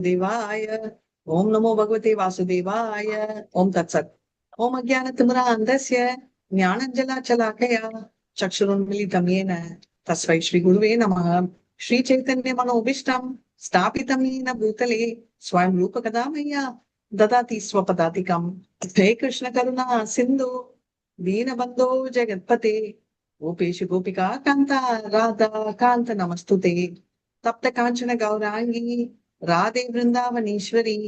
देवाय ओम नमो भगवते वासुदेवाय ओम तत्सत् ओम अज्ञानतिमिरान्धस्य ज्ञानञ्जलाशलाकया चक्षुरुन्मिलितं येन तस्मै श्रीगुरुवे नमः। श्रीचैतन्यमनोभीष्टं स्थापितं येन भूतले स्वयं रूपकदा मह्यं ददाति स्वपदातिकं। हे कृष्ण करुणा सिन्धु दीनबन्धो जगत्पते गोपेषु गोपिका कान्ता राधा कान्त नमस्तुते। तप्त कांचन गौरांगी राधे वृंदावनेश्वरी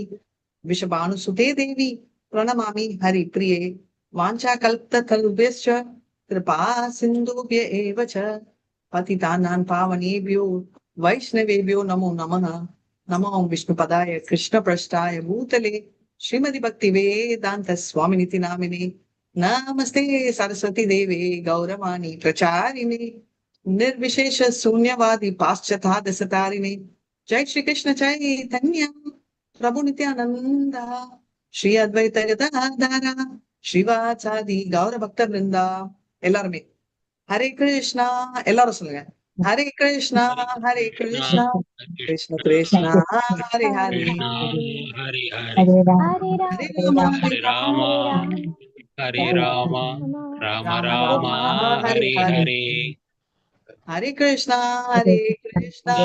विषभानुसुते देवी प्रणमामि हरिप्रिये। वाञ्छाकल्पतरुभ्यश्च कृपा सिन्धुभ्य एव च पतितानां पावनेभ्यो वैष्णवेभ्यो नमो नमः। नमो विष्णुपदाय कृष्णपृष्ठाय भूतले श्रीमति भक्तिवेदान्त स्वामिनिति नामिने नमस्ते सरस्वती देवे गौरवाणी प्रचारिणे निर्विशेष शून्यवादी पाश्चात्य जय श्री कृष्ण चैतन्य प्रभु नित्यानंद श्री अद्वैत गदाधर श्रीवासादि गौर भक्त वृंदा எல்லாருமே ஹரே கிருஷ்ணா எல்லாரும் சொல்லுங்க ஹரே கிருஷ்ணா ஹரே கிருஷ்ணா கிருஷ்ண கிருஷ்ணா ஹரே ஹரே हरे हरे राम ஹரே ராமா हरे राम हरे राम राम राम ஹரே हरे ஹரே हरे हरे कृष्णा कृष्ण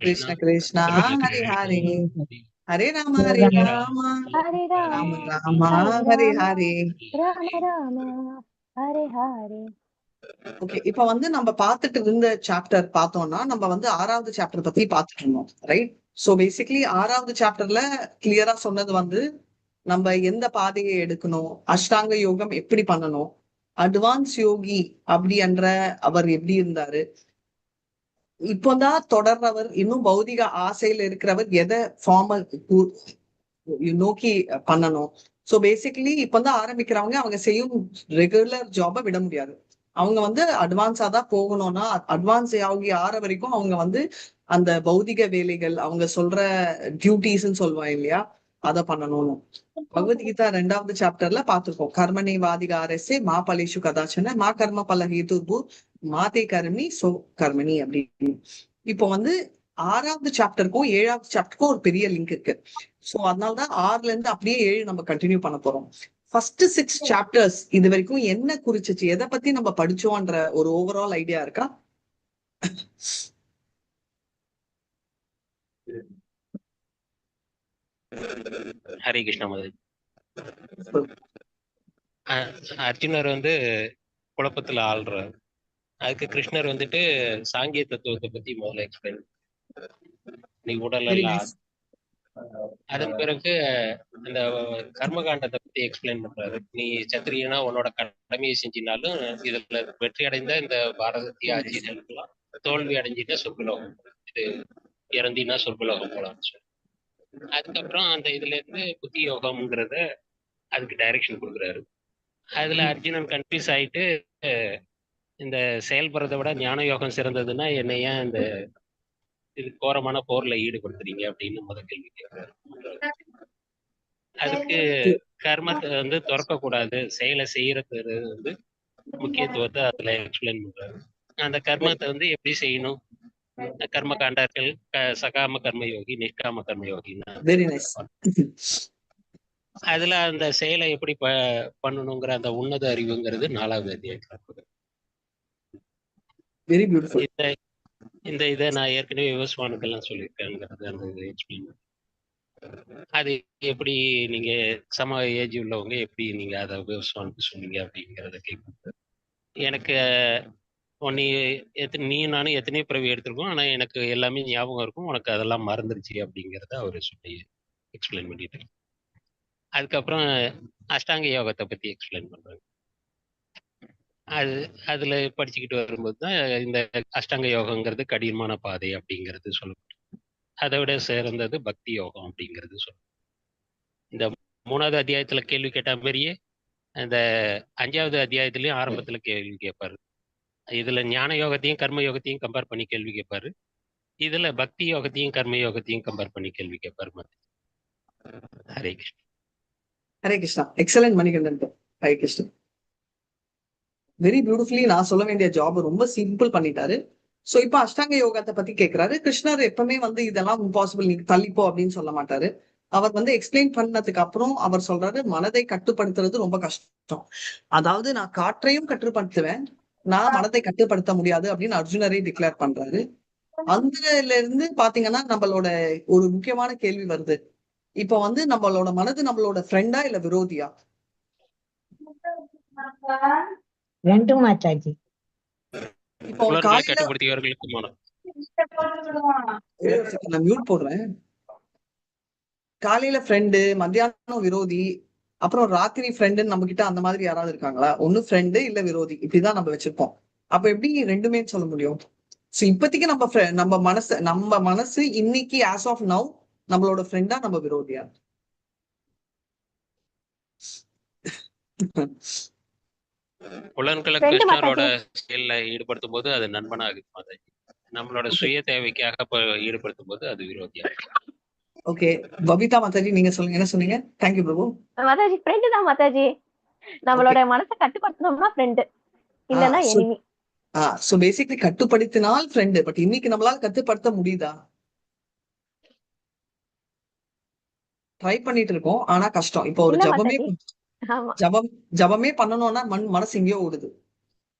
कृष्ण कृष्णा हरे हरे हरे राम हरे राम हरे राम राम राम हरे हरे। राम राम हरे हरे ஓகே, இப்ப வந்து நம்ம பார்த்துட்டு இருந்த சாப்டர் பார்த்தோம்னா நம்ம வந்து 6வது சாப்டர் பத்தி பார்த்துட்டு இருந்தோம், ரைட்? சோ பேசிக்கலி 6வது சாப்டர்ல கிளியரா சொன்னது வந்து நம்ம எந்த பாதையை எடுக்கணும், அஷ்டாங்க யோகம் எப்படி பண்ணணும், அட்வான்ஸ் யோகி அப்படி என்ற அவர் எப்படி இருந்தாரு, இப்போதான் தொடர்றவர், இன்னும் பௌதிக ஆசையில இருக்கிறவர் எதை ஃபார்மல் நோக்கி பண்ணணும். சோ பேசிக்கலி இப்பதான் ஆரம்பிக்கிறவங்க அவங்க செய்யும் ரெகுலர் ஜாபை விட முடியாது. அவங்க வந்து அட்வான்ஸா தான் போகணும்னா அட்வான்ஸ் ஆகி ஆற வரைக்கும் அவங்க வந்து அந்த பௌதிக வேலைகள் அவங்க சொல்ற டியூட்டிஸ்ன்னு சொல்லுவாங்க இல்லையா, அதை பண்ணணும்னு பகவத்கீதா 2வது சாப்டர்ல பாத்துருக்கோம். கர்மனே வாதிகாரசே மா பலேஷு கதாச்சன மா கர்ம பல ஹேதுர்பு மாதே கர்மி சோ கர்மனி அப்படின்னு. இப்போ வந்து 6வது சாப்டருக்கும் 7வது சாப்டருக்கும் ஒரு பெரிய லிங்க் இருக்கு. சோ அதனாலதான் 6ல இருந்து அப்படியே 7 நம்ம கண்டினியூ பண்ண போறோம். ஃபர்ஸ்ட் 6 சாப்டர்ஸ் இது வரைக்கும் என்ன குறிச்சிச்சு, எதை பத்தி நம்ம படிச்சோம்ன்ற ஒரு ஓவரால் ஐடியா இருக்கா? ஹரே கிருஷ்ணா முதல் அர்ஜுனர் வந்து குழப்பத்துல ஆள்றார். அதுக்கு கிருஷ்ணர் வந்துட்டு சாங்கிய தத்துவத்தை பத்தி முதல்ல எக்ஸ்பிளைன், நீ உடல் வெரி எல்லாம். நைஸ். அதன் பிறகு அந்த கர்மகாண்டத்தை பத்தி எக்ஸ்பிளைன் பண்றாரு. நீ சத்திரியனா உன்னோட கடமையை செஞ்சினாலும் இதுல வெற்றி அடைந்த இந்த பாரதத்திய ஆட்சிகளுக்கெல்லாம் தோல்வி அடைஞ்சிட்டா சொர்க்கலோகம், இது இறந்தினா சொர்க்கலோகம் போலாம்னு சொல்லி, அதுக்கப்புறம் அந்த இதுல இருந்து புத்தி யோகம்ங்கிறத அதுக்கு டைரக்ஷன் கொடுக்குறாரு. அதுல அர்ஜுனன் கன்ஃபியூஸ் ஆயிட்டு இந்த செயல்படுறதை விட ஞான யோகம் சிறந்ததுன்னா என்னை ஏன் இந்த இது கோரமான போர்ல ஈடுபடுத்துறீங்க அப்படின்னு முதல் கேள்வி கேட்கிறாரு. அதுக்கு கர்மத்தை வந்து துறக்க கூடாது, செயலை செய்யறது வந்து முக்கியத்துவத்தை அதுல எக்ஸ்பிளைன் பண்றாரு. அந்த கர்மத்தை வந்து எப்படி செய்யணும், கர்ம காண்டார்கள், சகாம கர்மயோகி, நிஷ்காம கர்மயோகின்னா வெரி நைஸ். அதுல அந்த செயலை எப்படி பண்ணணுங்கிற அந்த உன்னத அறிவுங்கிறது 4வது அத்தியாயத்துல. Very beautiful. இந்த இதை நான் ஏற்கனவே விவசாயனுக்கெல்லாம் சொல்லியிருக்கேங்கிறது அந்த இதை எக்ஸ்பிளைன். அது எப்படி நீங்க சம ஏஜ் உள்ளவங்க எப்படி நீங்க அதை விவசாயனுக்கு சொன்னீங்க அப்படிங்கிறத கேட்க, எனக்கு நீ நீ நானும் எத்தனையோ பிறவி எடுத்திருக்கோம், ஆனா எனக்கு எல்லாமே ஞாபகம் இருக்கும், உனக்கு அதெல்லாம் மறந்துருச்சு அப்படிங்கிறத அவர் சொல்லி எக்ஸ்பிளைன் பண்ணிட்டு, அதுக்கப்புறம் அஷ்டாங்க யோகத்தை பத்தி எக்ஸ்பிளைன் பண்றாங்க. அதுல படிச்சுக்கிட்டு வரும்போது தான் இந்த அஷ்டாங்க யோகங்கிறது கடினமான பாதை அப்படிங்கிறது சொல்லப்படும். அதை விட சிறந்தது பக்தி யோகம் அப்படிங்கிறது சொல்லும். இந்த 3வது அத்தியாயத்துல கேள்வி கேட்ட மாதிரியே இந்த 5வது அத்தியாயத்திலயும் ஆரம்பத்துல கேள்வி கேட்பாரு. இதுல ஞான யோகத்தையும் கர்ம யோகத்தையும் கம்பேர் பண்ணி கேள்வி கேட்பாரு, இதுல பக்தி யோகத்தையும் கர்ம யோகத்தையும் கம்பேர் பண்ணி கேள்வி கேட்பாரு. Hare Krishna. Hare Krishna. Excellent Manikandan. Hare Krishna. Very beautifully நான் சொல்ல வேண்டிய ஜாப் ரொம்ப சிம்பிள் பண்ணிட்டாரு. சோ இப்ப அஷ்டாங்க யோகத்தை பத்தி கேக்குறாரு. கிருஷ்ணர் எப்பவுமே வந்து இதெல்லாம் இம்பாசிபிள், நீங்க தள்ளிப்போ அப்படின்னு சொல்ல மாட்டாரு. அவர் வந்து எக்ஸ்பிளைன் பண்ணதுக்கு அப்புறம் அவர் சொல்றாரு, மனதை கட்டுப்படுத்துறது ரொம்ப கஷ்டம். அதாவது நான் காற்றையும் கட்டுப்படுத்துவேன், நான் மனதை கட்டுப்படுத்த முடியாது அப்படின்னு அர்ஜுனரை டிக்ளேர் பண்றாரு. அதுல இருந்து பாத்தீங்கன்னா நம்மளோட ஒரு முக்கியமான கேள்வி வருது. இப்ப வந்து நம்மளோட மனது நம்மளோட ஃப்ரெண்டா இல்ல விரோதியா? ரெண்டும் மாச்சாஜி. இப்போ புலன்களை காலையில கட்டுப்படுத்தியவர்களுக்கு மனம். ஒரே ஒரு second, நான் மியூட் போடுறேன். காலையில ஃப்ரெண்டு, மத்தியானம் விரோதி, அப்புறம் ராத்திரி ஃப்ரெண்டுன்னு நம்ம கிட்ட அந்த மாதிரி யாராவது இருக்காங்களா? ஒண்ணு ஃப்ரெண்டு இல்ல விரோதி, இப்படிதான் நம்ம வச்சிருப்போம். அப்ப எப்படி ரெண்டுமே சொல்ல முடியும்? சோ இப்போதைக்கு நம்ம மனசு இன்னைக்கு ஆஸ் ஆஃப் நவ் நம்மளோட ஃப்ரெண்டா நம்ம விரோதியா? புலன்களை ரெண்டு கிருஷ்ணரோட மாதாஜி. செயல்ல ஈடுபடுத்தும் போது அது நண்பனாகுது மாதாஜி. நம்மளோட சுய தேவைக்காக ஈடுபடுத்தும் போது அது விரோதியா. ஓகே, பபிதா மாதாஜி நீங்க சொல்லுங்க, என்ன சொன்னீங்க? தேங்க்யூ பிரபு. மாதாஜி ஃப்ரெண்டு தான் மாதாஜி. நம்மளோட மனசை கட்டுப்படுத்தணும்னா ஃப்ரெண்டு, இல்லன்னா எனிமி. சோ பேசிக்கலி கட்டுப்படுத்தினால் ஃப்ரெண்டு, பட் இன்னைக்கு நம்மளால கட்டுப்படுத்த முடியுதா? ட்ரை பண்ணிட்டு இருக்கோம், ஆனா கஷ்டம். இப்போ ஒரு இல்ல ஜபமே மாதாஜி. ஆமா. ஜபமே பண்ணணும்னா மனசு எங்கேயோ ஓடுது.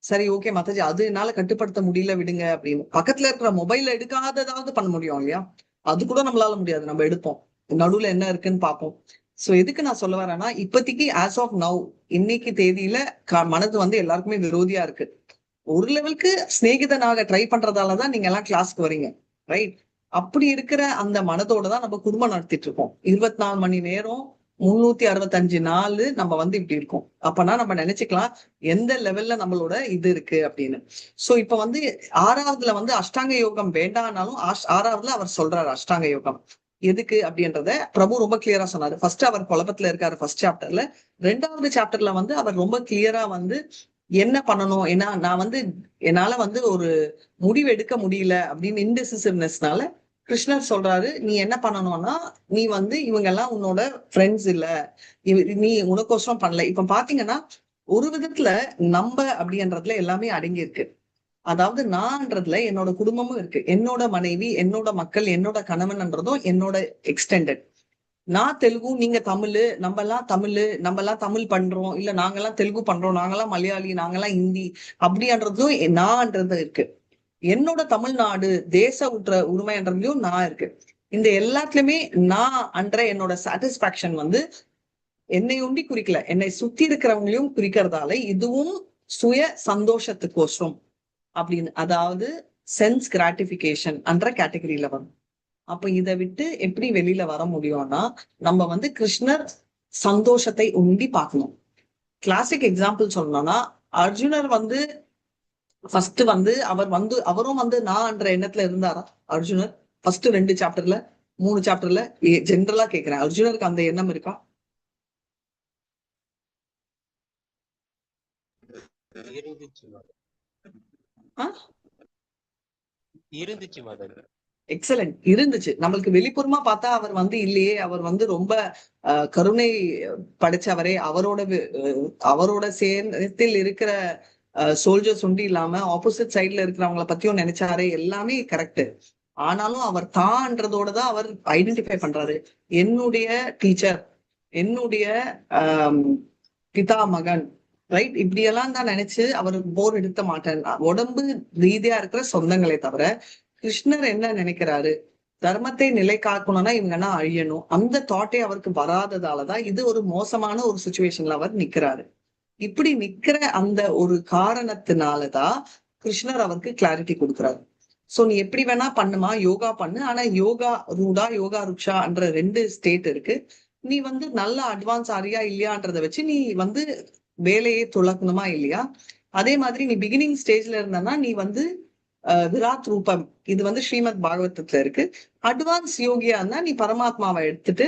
சரி, ஓகே மாதாஜி, அது என்னால கட்டுப்படுத்த முடியல விடுங்க அப்படின்னு பக்கத்துல இருக்கிற மொபைல்ல எடுக்காததாவது பண்ண முடியும் இல்லையா? அது கூட நம்மளால முடியாது. நம்ம எடுப்போம், நடுவுல என்ன இருக்குன்னு பார்ப்போம். சோ எதுக்கு நான் சொல்ல வரேன்னா, இப்போதைக்கு ஆஸ் ஆஃப் நவ், இன்னைக்கு தேதியில மனது வந்து எல்லாருக்குமே விரோதியா இருக்கு. ஒரு லெவலுக்கு சிநேகிதனாக ட்ரை பண்றதாலதான் நீங்க எல்லாம் கிளாஸ்க்கு வரீங்க, ரைட்? அப்படி இருக்கிற அந்த மனதோட தான் நம்ம குடும்பம் நடத்திட்டு இருக்கோம். 24 மணி நேரம் 365 நாள் நம்ம வந்து இப்படி இருக்கோம். அப்பனா நம்ம நினைச்சுக்கலாம் எந்த லெவல்ல நம்மளோட இது இருக்கு அப்படின்னு. சோ இப்ப வந்து 6வதுல வந்து அஷ்டாங்க யோகம் வேண்டாம்னாலும் 6வதுல அவர் சொல்றாரு அஷ்டாங்க யோகம் எதுக்கு அப்படின்றத பிரபு ரொம்ப கிளியரா சொன்னாரு. ஃபர்ஸ்ட் அவர் குழப்பத்துல இருக்காரு ஃபர்ஸ்ட் சாப்டர்ல. 2வது சாப்டர்ல வந்து அவர் ரொம்ப கிளியரா வந்து என்ன பண்ணணும், ஏன்னா நான் வந்து என்னால வந்து ஒரு முடிவு எடுக்க முடியல அப்படின்னு இன்டிசிசிவ்னஸ்னால கிருஷ்ணர் சொல்றாரு, நீ என்ன பண்ணணும்னா, நீ வந்து இவங்க எல்லாம் உன்னோட ஃப்ரெண்ட்ஸ் இல்ல, நீ உனக்கோசரம் பண்ணல. இப்ப பாத்தீங்கன்னா ஒரு விதத்துல நம்ம அப்படின்றதுல எல்லாமே அடங்கி இருக்கு. அதாவது நான்றதுல என்னோட குடும்பமும் இருக்கு, என்னோட மனைவி, என்னோட மக்கள், என்னோட கணவன்ன்றதும் என்னோட எக்ஸ்டெண்டட். நான் தெலுங்கு, நீங்க தமிழ், நம்ம எல்லாம் தமிழ் பண்றோம், இல்ல நாங்கெல்லாம் தெலுங்கு பண்றோம், நாங்கெல்லாம் மலையாளி, நாங்கெல்லாம் ஹிந்தி அப்படின்றதும் நான்ன்றது இருக்கு. என்னோட தமிழ்நாடு தேச உரிமைன்றதுலயும் நான் இருக்கு. இந்த எல்லாத்துலயுமே நான் அன்ற என்னோட சாட்டிஸ்பாக்சன் வந்து என்னை ஒண்டி குறிக்கல, என்னை சுத்தி இருக்கிறவங்களையும் குறிக்கிறதால இதுவும் சுய சந்தோஷத்துக்கோசரம் அப்படின்னு, அதாவது சென்ஸ் கிராட்டிபிகேஷன் என்ற கேட்டகரியில வரும். அப்ப இதை விட்டு எப்படி வெளியில வர முடியும்னா, நம்ம வந்து கிருஷ்ணர் சந்தோஷத்தை உண்டி பார்க்கணும். கிளாசிக் எக்ஸாம்பிள் சொல்லணும்னா, அர்ஜுனர் வந்து ஃபர்ஸ்ட் வந்து அவரும் வந்து நான் என்ற எண்ணத்துல இருந்தாரா? அர்ஜுனர் ஃபர்ஸ்ட் 2 சாப்டர்ல 3 சாப்டர்ல ஜென்ரலா கேக்குறேன், அர்ஜுனருக்கு அந்த எண்ணம் இருக்கா? இருந்துச்சு மாதாஜி. எக்ஸலண்ட், இருந்துச்சு. நம்மளுக்கு வெளிப்புறமா பார்த்தா அவர் வந்து இல்லையே, அவர் வந்து ரொம்ப கருணை படைச்சவரே, அவரோட சேர்த்தில் இருக்கிற சோல்ஜர்ஸ் உண்டு இல்லாம ஆப்போசிட் சைட்ல இருக்கிறவங்கள பத்தியும் நினைச்சாரு, எல்லாமே கரெக்ட். ஆனாலும் அவர் தான்றதோட தான் அவர் ஐடென்டிஃபை பண்றாரு. என்னுடைய டீச்சர், என்னுடைய பிதா மகன், ரைட்? இப்படியெல்லாம் தான் நினைச்சு அவர் போர் எடுத்த மாட்டேன். உடம்பு ரீதியா இருக்கிற சொந்தங்களை தவிர கிருஷ்ணர் என்ன நினைக்கிறாரு, தர்மத்தை நிலை காக்கணும்னா இவங்கன்னா அழியணும், அந்த தாட்டே அவருக்கு வராததாலதான் இது ஒரு மோசமான ஒரு சுச்சுவேஷன்ல அவர் நிக்கிறாரு. இப்படி நிக்கிற அந்த ஒரு காரணத்தினாலதான் கிருஷ்ணர் அவருக்கு கிளாரிட்டி கொடுக்குறாரு. சோ நீ எப்படி வேணா பண்ணுமா, யோகா பண்ணு, ஆனா யோகா ரூடா யோகா ருக்ஷா என்ற 2 ஸ்டேட் இருக்கு. நீ வந்து நல்ல அட்வான்ஸ் ஆறியா இல்லையான்றத வச்சு நீ வந்து வேலையை துளக்கணுமா இல்லையா? அதே மாதிரி நீ பிகினிங் ஸ்டேஜ்ல இருந்தனா நீ வந்து விராட் ரூபம், இது வந்து ஸ்ரீமத் பாகவதத்துல இருக்கு. அட்வான்ஸ் யோகியா இருந்தா நீ பரமாத்மாவை எடுத்துட்டு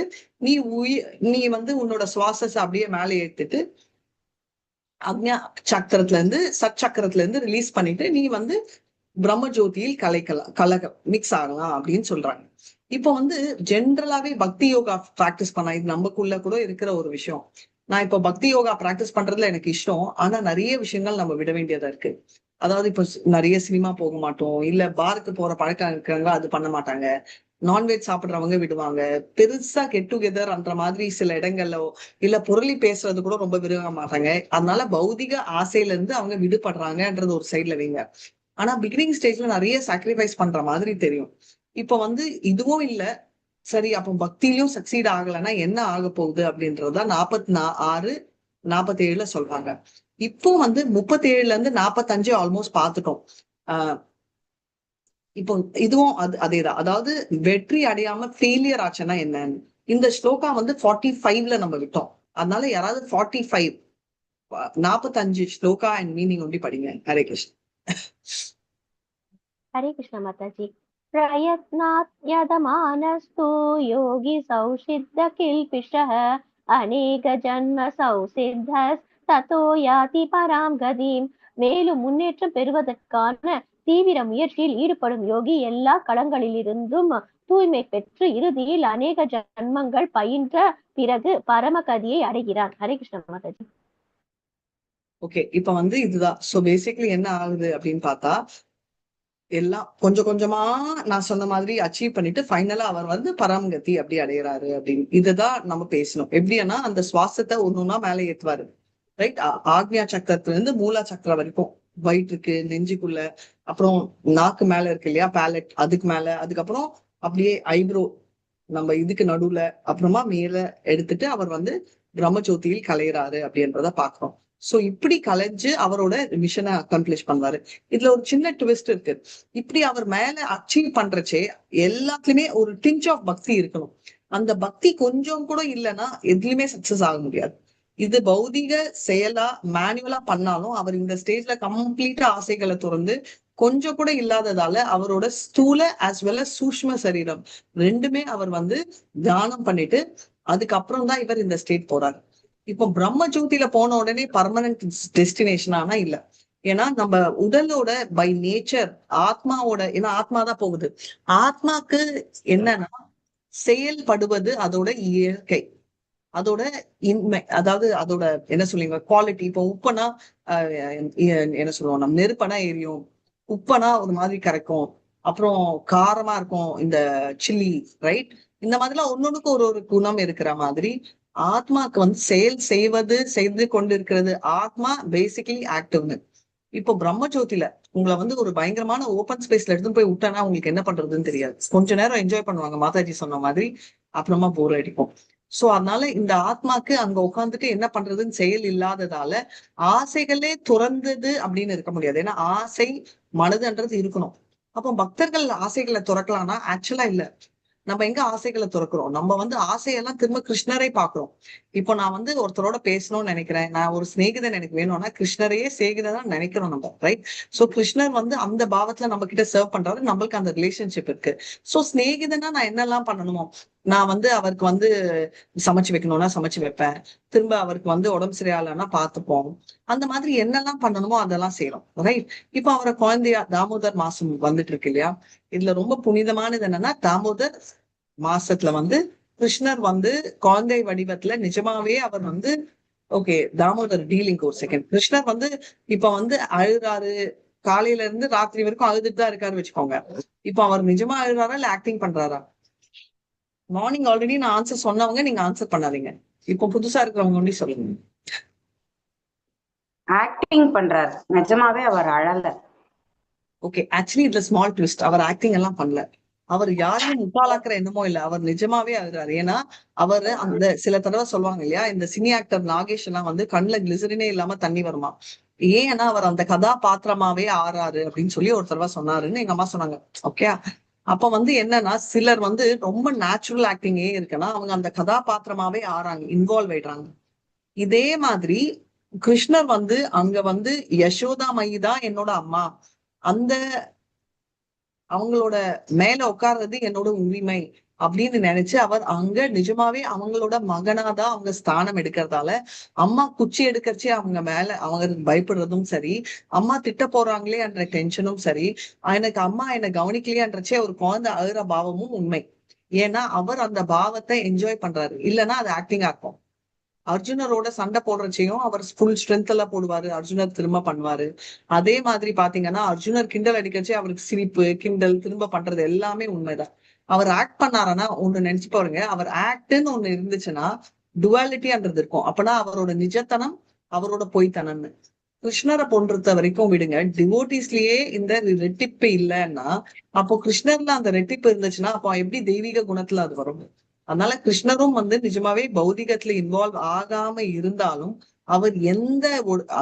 நீ வந்து உன்னோட சுவாசத்தை அப்படியே மேலே எடுத்துட்டு அக்ஞா சக்கரத்துல இருந்து சத் சக்கரத்துல இருந்து ரிலீஸ் பண்ணிட்டு நீ வந்து பிரம்ம ஜோதியில் மிக்ஸ் ஆகலாம் அப்படின்னு சொல்றாங்க. இப்போ வந்து ஜென்ரலாவே பக்தி யோகா பிராக்டிஸ் பண்ணா, இது நமக்குள்ள கூட இருக்கிற ஒரு விஷயம். நான் இப்போ பக்தி யோகா பிராக்டிஸ் பண்றதுல எனக்கு இஷ்டம், ஆனா நிறைய விஷயங்கள் நம்ம விட வேண்டியதா இருக்கு. அதாவது இப்ப நிறைய சினிமா போக மாட்டோம், இல்ல பாருக்கு போற பழக்கம் இருக்கிறவங்க அது பண்ண மாட்டாங்க, நான்வெஜ் சாப்பிடுறவங்க விடுவாங்க, பெருசா கெட் டுகெதர் அந்த மாதிரி சில இடங்கள்ல இல்ல புரளி பேசுறது கூட ரொம்ப விரும்ப மாட்டாங்க. அதனால பௌதிக ஆசையில இருந்து அவங்க விடுபடுறாங்கன்றது ஒரு சைட்ல வைங்க. ஆனா பிகினிங் ஸ்டேஜ்ல நிறைய சாக்ரிஃபைஸ் பண்ற மாதிரி தெரியும். இப்ப வந்து இதுவும் இல்ல, சரி அப்போ பக்தியிலும் சக்சீட் ஆகலைன்னா என்ன ஆக போகுது அப்படின்றத 46 47 சொல்றாங்க. இப்போ வந்து 37ல இருந்து 45 ஆல்மோஸ்ட் பார்த்துட்டோம். ஆஹ் இப்போ இதுவும் அதேதான். அதாவது வெற்றி அடையாம ஃபெயிலியர் ஆச்சுன்னா என்னன்னு இந்த ஸ்லோகா வந்து 45ல நம்ம விட்டோம். அதனால யாராவது 45 45 ஸ்லோகா அண்ட் மீனிங் ஒண்டி படிங்க. ஹரே கிருஷ்ணா. हरे कृष्ण माताजी। प्रयत्नात् यदमानस्तु योगी संसिद्ध किल्पिषः अनेक जन्म संसिद्धस् ततो याति பராம் கதிம். மேலும் முன்னேற்றம் பெறுவதற்கான தீவிர முயற்சியில் ஈடுபடும் யோகி எல்லா களங்களிலிருந்தும் தூய்மை பெற்று இறுதியில் அநேக ஜன்மங்கள் பயின்ற பிறகு பரமகதியை அடைகிறான். ஹரே கிருஷ்ண மாதாஜி. ஓகே, இப்ப வந்து இதுதான். சோ பேசிக்கலி என்ன ஆகுது அப்படின்னு பார்த்தா, எல்லாம் கொஞ்சம் கொஞ்சமா நான் சொன்ன மாதிரி அச்சீவ் பண்ணிட்டு ஃபைனலா அவர் வந்து பராமகதி அப்படி அடையிறாரு அப்படின்னு. இதுதான் நம்ம பேசணும். எப்படின்னா அந்த சுவாசத்தை ஒன்னொன்னா மேல ஏத்துவாரு, ரைட்? ஆக்ஞா சக்கரத்துல இருந்து மூலா சக்கரம் வரைக்கும், வயிற்றுக்கு, நெஞ்சுக்குள்ள, அப்புறம் நாக்கு மேல இருக்கு இல்லையா பேலட், அதுக்கு மேல, அதுக்கப்புறம் அப்படியே ஐப்ரோ நம்ம இதுக்கு நடுவுல, அப்புறமா மேல எடுத்துட்டு அவர் வந்து பிரம்மஜோதியில் கலையிறாரு அப்படின்றத பாக்குறோம். சோ இப்படி கலைஞ்சு அவரோட மிஷனை அக்கம்ப்ளிஷ் பண்ணுவாரு. இதுல ஒரு சின்ன ட்விஸ்ட் இருக்கு. இப்படி அவர் மேல அச்சீவ் பண்றச்சே எல்லாத்துலயுமே ஒரு டிஞ்ச் ஆஃப் பக்தி இருக்கணும். அந்த பக்தி கொஞ்சம் கூட இல்லைன்னா எதுலயுமே சக்சஸ் ஆக முடியாது. இது பௌதிக செயலா மேனுவலா பண்ணாலும் அவர் இந்த ஸ்டேஜ்ல கம்ப்ளீட்டா ஆசைகளை துறந்து கொஞ்சம் கூட இல்லாததால அவரோட ஸ்தூல ஆஸ் வெல் அஸ் சூஷ்ம சரீரம் ரெண்டுமே அவர் வந்து தியானம் பண்ணிட்டு அதுக்கப்புறம் தான் இவர் இந்த ஸ்டேட் போறாரு. இப்போ பிரம்ம ஜோதியில போன உடனே பர்மனன்ட் டெஸ்டினேஷன் ஆனா இல்ல. ஏன்னா நம்ம உடலோட பை நேச்சர் ஆத்மாவோட, ஏன்னா ஆத்மா தான் போகுது. ஆத்மாக்கு என்னன்னா செயல்படுவது அதோட இயற்கை, அதோட இன்மை, அதாவது அதோட என்ன சொல்லுவீங்க குவாலிட்டி. இப்போ உப்புனா என்ன சொல்லுவோம், நம்ம நெருப்பனா எரியும், உப்பனா ஒரு மாதிரி கரைக்கும், அப்புறம் காரமா இருக்கும் இந்த சில்லி, ரைட்? இந்த மாதிரிலாம் ஒன்னொன்னுக்கு ஒரு ஒரு குணம் இருக்கிற மாதிரி ஆத்மாக்கு வந்து செயல் செய்து கொண்டு இருக்கிறது. ஆத்மா பேசிக்கலி ஆக்டிவ்னு. இப்போ பிரம்மஜோதியில உங்களை வந்து ஒரு பயங்கரமான ஓப்பன் ஸ்பேஸ்ல எடுத்துன்னு போய் விட்டனா உங்களுக்கு என்ன பண்றதுன்னு தெரியாது. கொஞ்ச நேரம் என்ஜாய் பண்ணுவாங்க மாதாஜி சொன்ன மாதிரி, அப்புறமா போர் அடிக்கும். சோ அதனால இந்த ஆத்மாக்கு அங்க உட்காந்துட்டு என்ன பண்றதுன்னு செயல் இல்லாததால ஆசைகளே துறந்தது அப்படின்னு இருக்க முடியாது. ஏன்னா ஆசை மனதுன்றது இருக்கணும். அப்போ பக்தர்கள் ஆசைகளை துறக்கலாம்னா ஆக்சுவலா இல்ல. நம்ம எங்க ஆசைகளை துறக்கிறோம்? நம்ம வந்து ஆசையெல்லாம் திரும்ப கிருஷ்ணரை பாக்குறோம். இப்போ நான் வந்து ஒருத்தரோட பேசணும்னு நினைக்கிறேன், நான் ஒரு சிநேகிதன் எனக்கு வேணும்னா கிருஷ்ணரையே சிநேகிதன் நினைக்கிறோம் நம்ம, ரைட்? சோ கிருஷ்ணர் வந்து அந்த பாவத்துல நம்ம கிட்ட சர்வ் பண்றாரு, நம்மளுக்கு அந்த ரிலேஷன்ஷிப் இருக்கு. சோ சிநேகிதனா நான் என்னெல்லாம் பண்ணணுமோ, நான் வந்து அவருக்கு வந்து சமைச்சு வைக்கணும்னா சமைச்சு வைப்பேன், திரும்ப அவருக்கு வந்து உடம்பு சரியாலன்னா பார்த்துப்போம், அந்த மாதிரி என்னெல்லாம் பண்ணணுமோ அதெல்லாம் செய்யறோம், ரைட்? இப்ப அவரை குழந்தையா தாமோதர் மாசம் வந்துட்டு இருக்கு இல்லையா? இதுல ரொம்ப புனிதமானது என்னன்னா தாமோதர் மாசத்துல வந்து கிருஷ்ணர் வந்து குழந்தை வடிவத்துல நிஜமாவே அவர் வந்து, ஓகே தாமோதர் டீலிங் ஒரு செகண்ட். கிருஷ்ணர் வந்து இப்ப வந்து அழுறாரு, காலையில இருந்து ராத்திரி வரைக்கும் அழுதுட்டு தான் இருக்காரு வச்சுக்கோங்க. இப்ப அவர் நிஜமா அழுறாரா இல்ல ஆக்டிங் பண்றாரா? மார்னிங் ஆல்ரெடி நான் ஆன்சர் சொன்னவங்க நீங்க ஆன்சர் பண்ணாதீங்க, இப்போ புதுசா இருக்கிறவங்க ஒண்டி சொல்லுங்க. ஆக்டிங் பண்றாரு, நிஜமாவே அவர் அழல. ஓகே, ஆக்சுவலி இதுல ஸ்மால் ட்விஸ்ட், அவர் ஆக்டிங் எல்லாம் பண்ணல. அவர் யாரையும் முட்டாளாக்குற என்னமோ இல்ல, அவர் நிஜமாவே அழுறாரு. ஏன்னா அவரு அந்த சில தடவை சொல்லுவாங்க இல்லையா, இந்த சினி ஆக்டர் நாகேஷ் எல்லாம் வந்து கண்ணுல கிளிசரினே இல்லாம தண்ணி வருமா, ஏன்னா அவர் அந்த கதாபாத்திரமாவே ஆறாரு அப்படின்னு சொல்லி ஒரு தடவை சொன்னாருன்னு எங்க அம்மா சொன்னாங்க. ஓகே, அப்ப வந்து என்னன்னா சிலர் வந்து ரொம்ப நேச்சுரல் ஆக்டிங்கே இருக்குன்னா அவங்க அந்த கதாபாத்திரமாவே ஆறாங்க, இன்வால்வ் ஆயிடுறாங்க. இதே மாதிரி கிருஷ்ணர் வந்து அங்க வந்து யசோதா மையி தான் என்னோட அம்மா, அந்த அவங்களோட மேல உட்கார்றது என்னோட உரிமை அப்படின்னு நினைச்சு அவர் அங்க நிஜமாவே அவங்களோட மகனாதான் அவங்க ஸ்தானம் எடுக்கிறதால அம்மா குச்சி எடுக்கறச்சே அவங்க மேல அவங்க பயப்படுறதும் சரி, அம்மா திட்ட போறாங்களே என்ற டென்ஷனும் சரி, எனக்கு அம்மா என்னை கவனிக்கலையான்றச்சே ஒரு குழந்தை அழுற பாவமும் உண்மை. ஏன்னா அவர் அந்த பாவத்தை என்ஜாய் பண்றாரு, இல்லைன்னா அது ஆக்டிங்கா இருக்கும். அர்ஜுனரோட சண்டை போடுறச்சையும் அவர் ஃபுல் ஸ்ட்ரென்த் எல்லாம் போடுவாரு, அர்ஜுனர் திரும்ப பண்ணுவாரு. அதே மாதிரி பாத்தீங்கன்னா அர்ஜுனர் கிண்டல் அடிக்கச்சே அவருக்கு சிரிப்பு கிண்டல் திரும்ப பண்றது எல்லாமே உண்மைதான். அவர் ஆக்ட் பண்ணாருன்னா ஒண்ணு நினைச்சு பாருங்க, அவர் ஆக்ட்ன்னு ஒண்ணு இருந்துச்சுன்னா டுவாலிட்டின்றது இருக்கும். அப்பனா அவரோட நிஜத்தனம் அவரோட பொய்த்தனம்னு. கிருஷ்ணரை பொறுத்த வரைக்கும் விடுங்க, டிவோட்டிஸ்லயே இந்த ரெட்டிப்பு இல்லைன்னா அப்போ கிருஷ்ணர்ல அந்த ரெட்டிப்பு இருந்துச்சுன்னா அப்போ எப்படி தெய்வீக குணத்துல அது வரும்? அதனால கிருஷ்ணரும் நிஜமாவே பௌதிகத்துல இன்வால்வ் ஆகாம இருந்தாலும் அவர் எந்த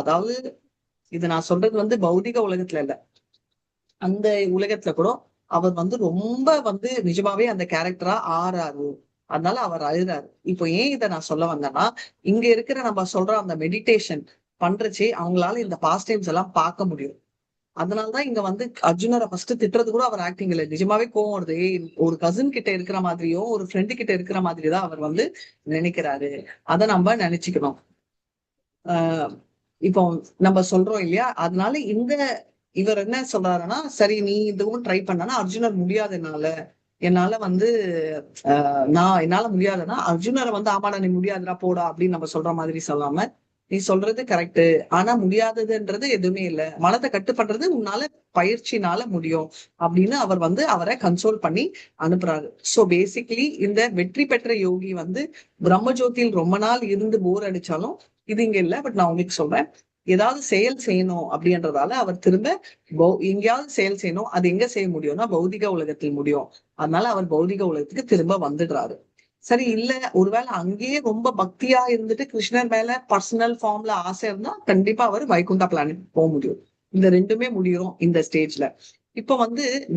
அதாவது இது நான் சொல்றது பௌதிக உலகத்துல இல்ல, அந்த உலகத்துல கூட அவர் ரொம்ப நிஜமாவே அந்த கேரக்டரா ஆறாரு. அதனால அவர் அழுறாரு. இப்போ ஏன் இதை நான் சொல்ல வந்தேன்னா, இங்க இருக்கிற நம்ம சொல்ற அந்த மெடிடேஷன் பண்றச்சே அவங்களால இந்த பாஸ்ட் டைம்ஸ் எல்லாம் பார்க்க முடியும். அதனாலதான் இங்க அர்ஜுனரை ஃபர்ஸ்ட் திட்டுறது கூட அவர் ஆக்டிங் இல்ல, நிஜமாவே கோவம் வருது. ஒரு கசின் கிட்ட இருக்கிற மாதிரியோ ஒரு ஃப்ரெண்டு கிட்ட இருக்கிற மாதிரி தான் அவர் நினைக்கிறாரு. அதை நம்ம நினைச்சுக்கணும். இப்போ நம்ம சொல்றோம் இல்லையா, அதனால இவர் என்ன சொல்றாருன்னா, சரி நீ இதுவும் ட்ரை பண்ணனா அர்ஜுனர் முடியாது என்னால என்னால முடியாதுன்னா அர்ஜுனரை ஆமாடா நீ முடியாதுடா போடா அப்படின்னு நம்ம சொல்ற மாதிரி சொல்லாம, நீ சொல்றது கரெக்ட், ஆனா முடியாததுன்றது எதுவுமே இல்ல, மனதை கட்டு பண்றது உன்னால பயிற்சினால முடியும் அப்படின்னு அவர் அவரை கன்சோல் பண்ணி அனுப்புறாரு. சோ பேசிக்கலி இந்த வெற்றி பெற்ற யோகி பிரம்மஜோதியில் ரொம்ப நாள் இருந்து போர் அடிச்சாலும் இது இங்க இல்ல. பட் நான் உங்களுக்கு சொல்றேன், ஏதாவது செயல் செய்யணும் அப்படின்றதால அவர் திரும்ப எங்கேயாவது செயல் செய்யணும். அது எங்க செய்ய முடியும்னா பௌதிக உலகத்தில் முடியும். அதனால அவர் பௌதிக உலகத்துக்கு திரும்ப வந்துடுறாரு. சரி, இல்ல ஒருவேளை அங்கேயே ரொம்ப பக்தியா இருந்துட்டு கிருஷ்ணர் மேல பர்சனல் ஃபார்ம்ல ஆசை இருந்தா கண்டிப்பா அவர் வைகுண்டா பிளானட் போக முடியும். இந்த ரெண்டுமே முடியும் இந்த ஸ்டேஜ்ல. இப்ப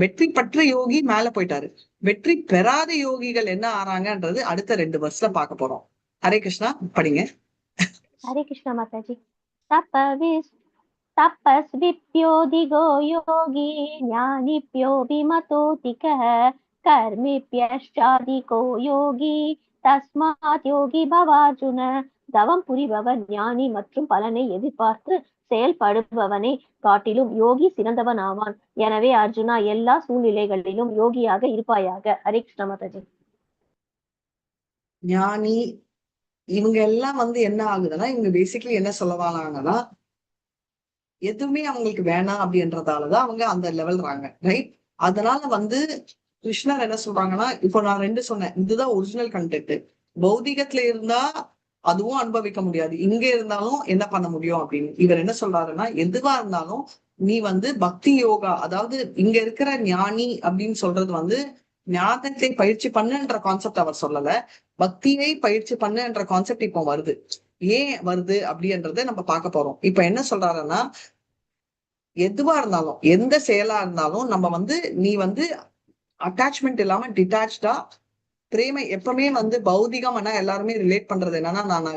வெற்றி பெற்ற யோகி மேல போயிட்டாரு. வெற்றி பெறாத யோகிகள் என்ன ஆறாங்கன்றது அடுத்த 2 வருஷம் பார்க்க போறோம். ஹரே கிருஷ்ணா, படிங்க. ஹரே கிருஷ்ணா மாதாஜி. तपस्विप्योऽधिगो योगी ज्ञानिप्योऽभिमतोऽधिकः कर्मिभ्यश्चाधिको योगी தஸ்மாத் யோகி பவார்ஜுன. தவம் புரிபவன் ஞானி மற்றும் பலனை எதிர்பார்த்து செயல்படுபவனை காட்டிலும் யோகி சிறந்தவன் ஆவான். எனவே அர்ஜுனா, எல்லா சூழ்நிலைகளிலும் யோகியாக இருப்பாயாக. ஹரே கிருஷ்ண மாதாஜி. ஞானி இவங்க எல்லாம் என்ன ஆகுதுன்னா, இவங்க பேசிக்கலி என்ன சொல்லவாங்கன்னா, எதுவுமே அவங்களுக்கு வேணாம் அப்படின்றதாலதான் அவங்க அந்த லெவல் வராங்க, ரைட்? அதனால கிருஷ்ணர் என்ன சொல்றாங்கன்னா, இப்போ நான் 2 சொன்னேன், இதுதான் ஒரிஜினல் கண்டென்ட். பௌதிகத்துல இருந்தா அதுவும் அனுபவிக்க முடியாது, இங்க இருந்தாலும் என்ன பண்ண முடியும் அப்படின்னு இவர் என்ன சொல்றாருன்னா, எதுவா இருந்தாலும் நீ பக்தி யோகா, அதாவது இங்க இருக்கிற ஞானி அப்படின்னு சொல்றது ஞானத்தை பயிற்சி பண்ணுன்ற கான்செப்ட் அவர் சொல்லல, பக்தியை பயிற்சி பண்ணுன்ற கான்செப்ட் இப்போ வருது. ஏன் வருது அப்படின்றத நம்ம பார்க்க போறோம். இப்ப என்ன சொல்றாருன்னா, எதுவா இருந்தாலும் எந்த செயலா இருந்தாலும் நம்ம நீ அட்டாச்மெண்ட் இல்லாம டிட்டாச்சா பிரேமை எப்பவுமே பௌதிகம் எல்லாருமே ரிலேட் பண்றது என்னன்னா, நான்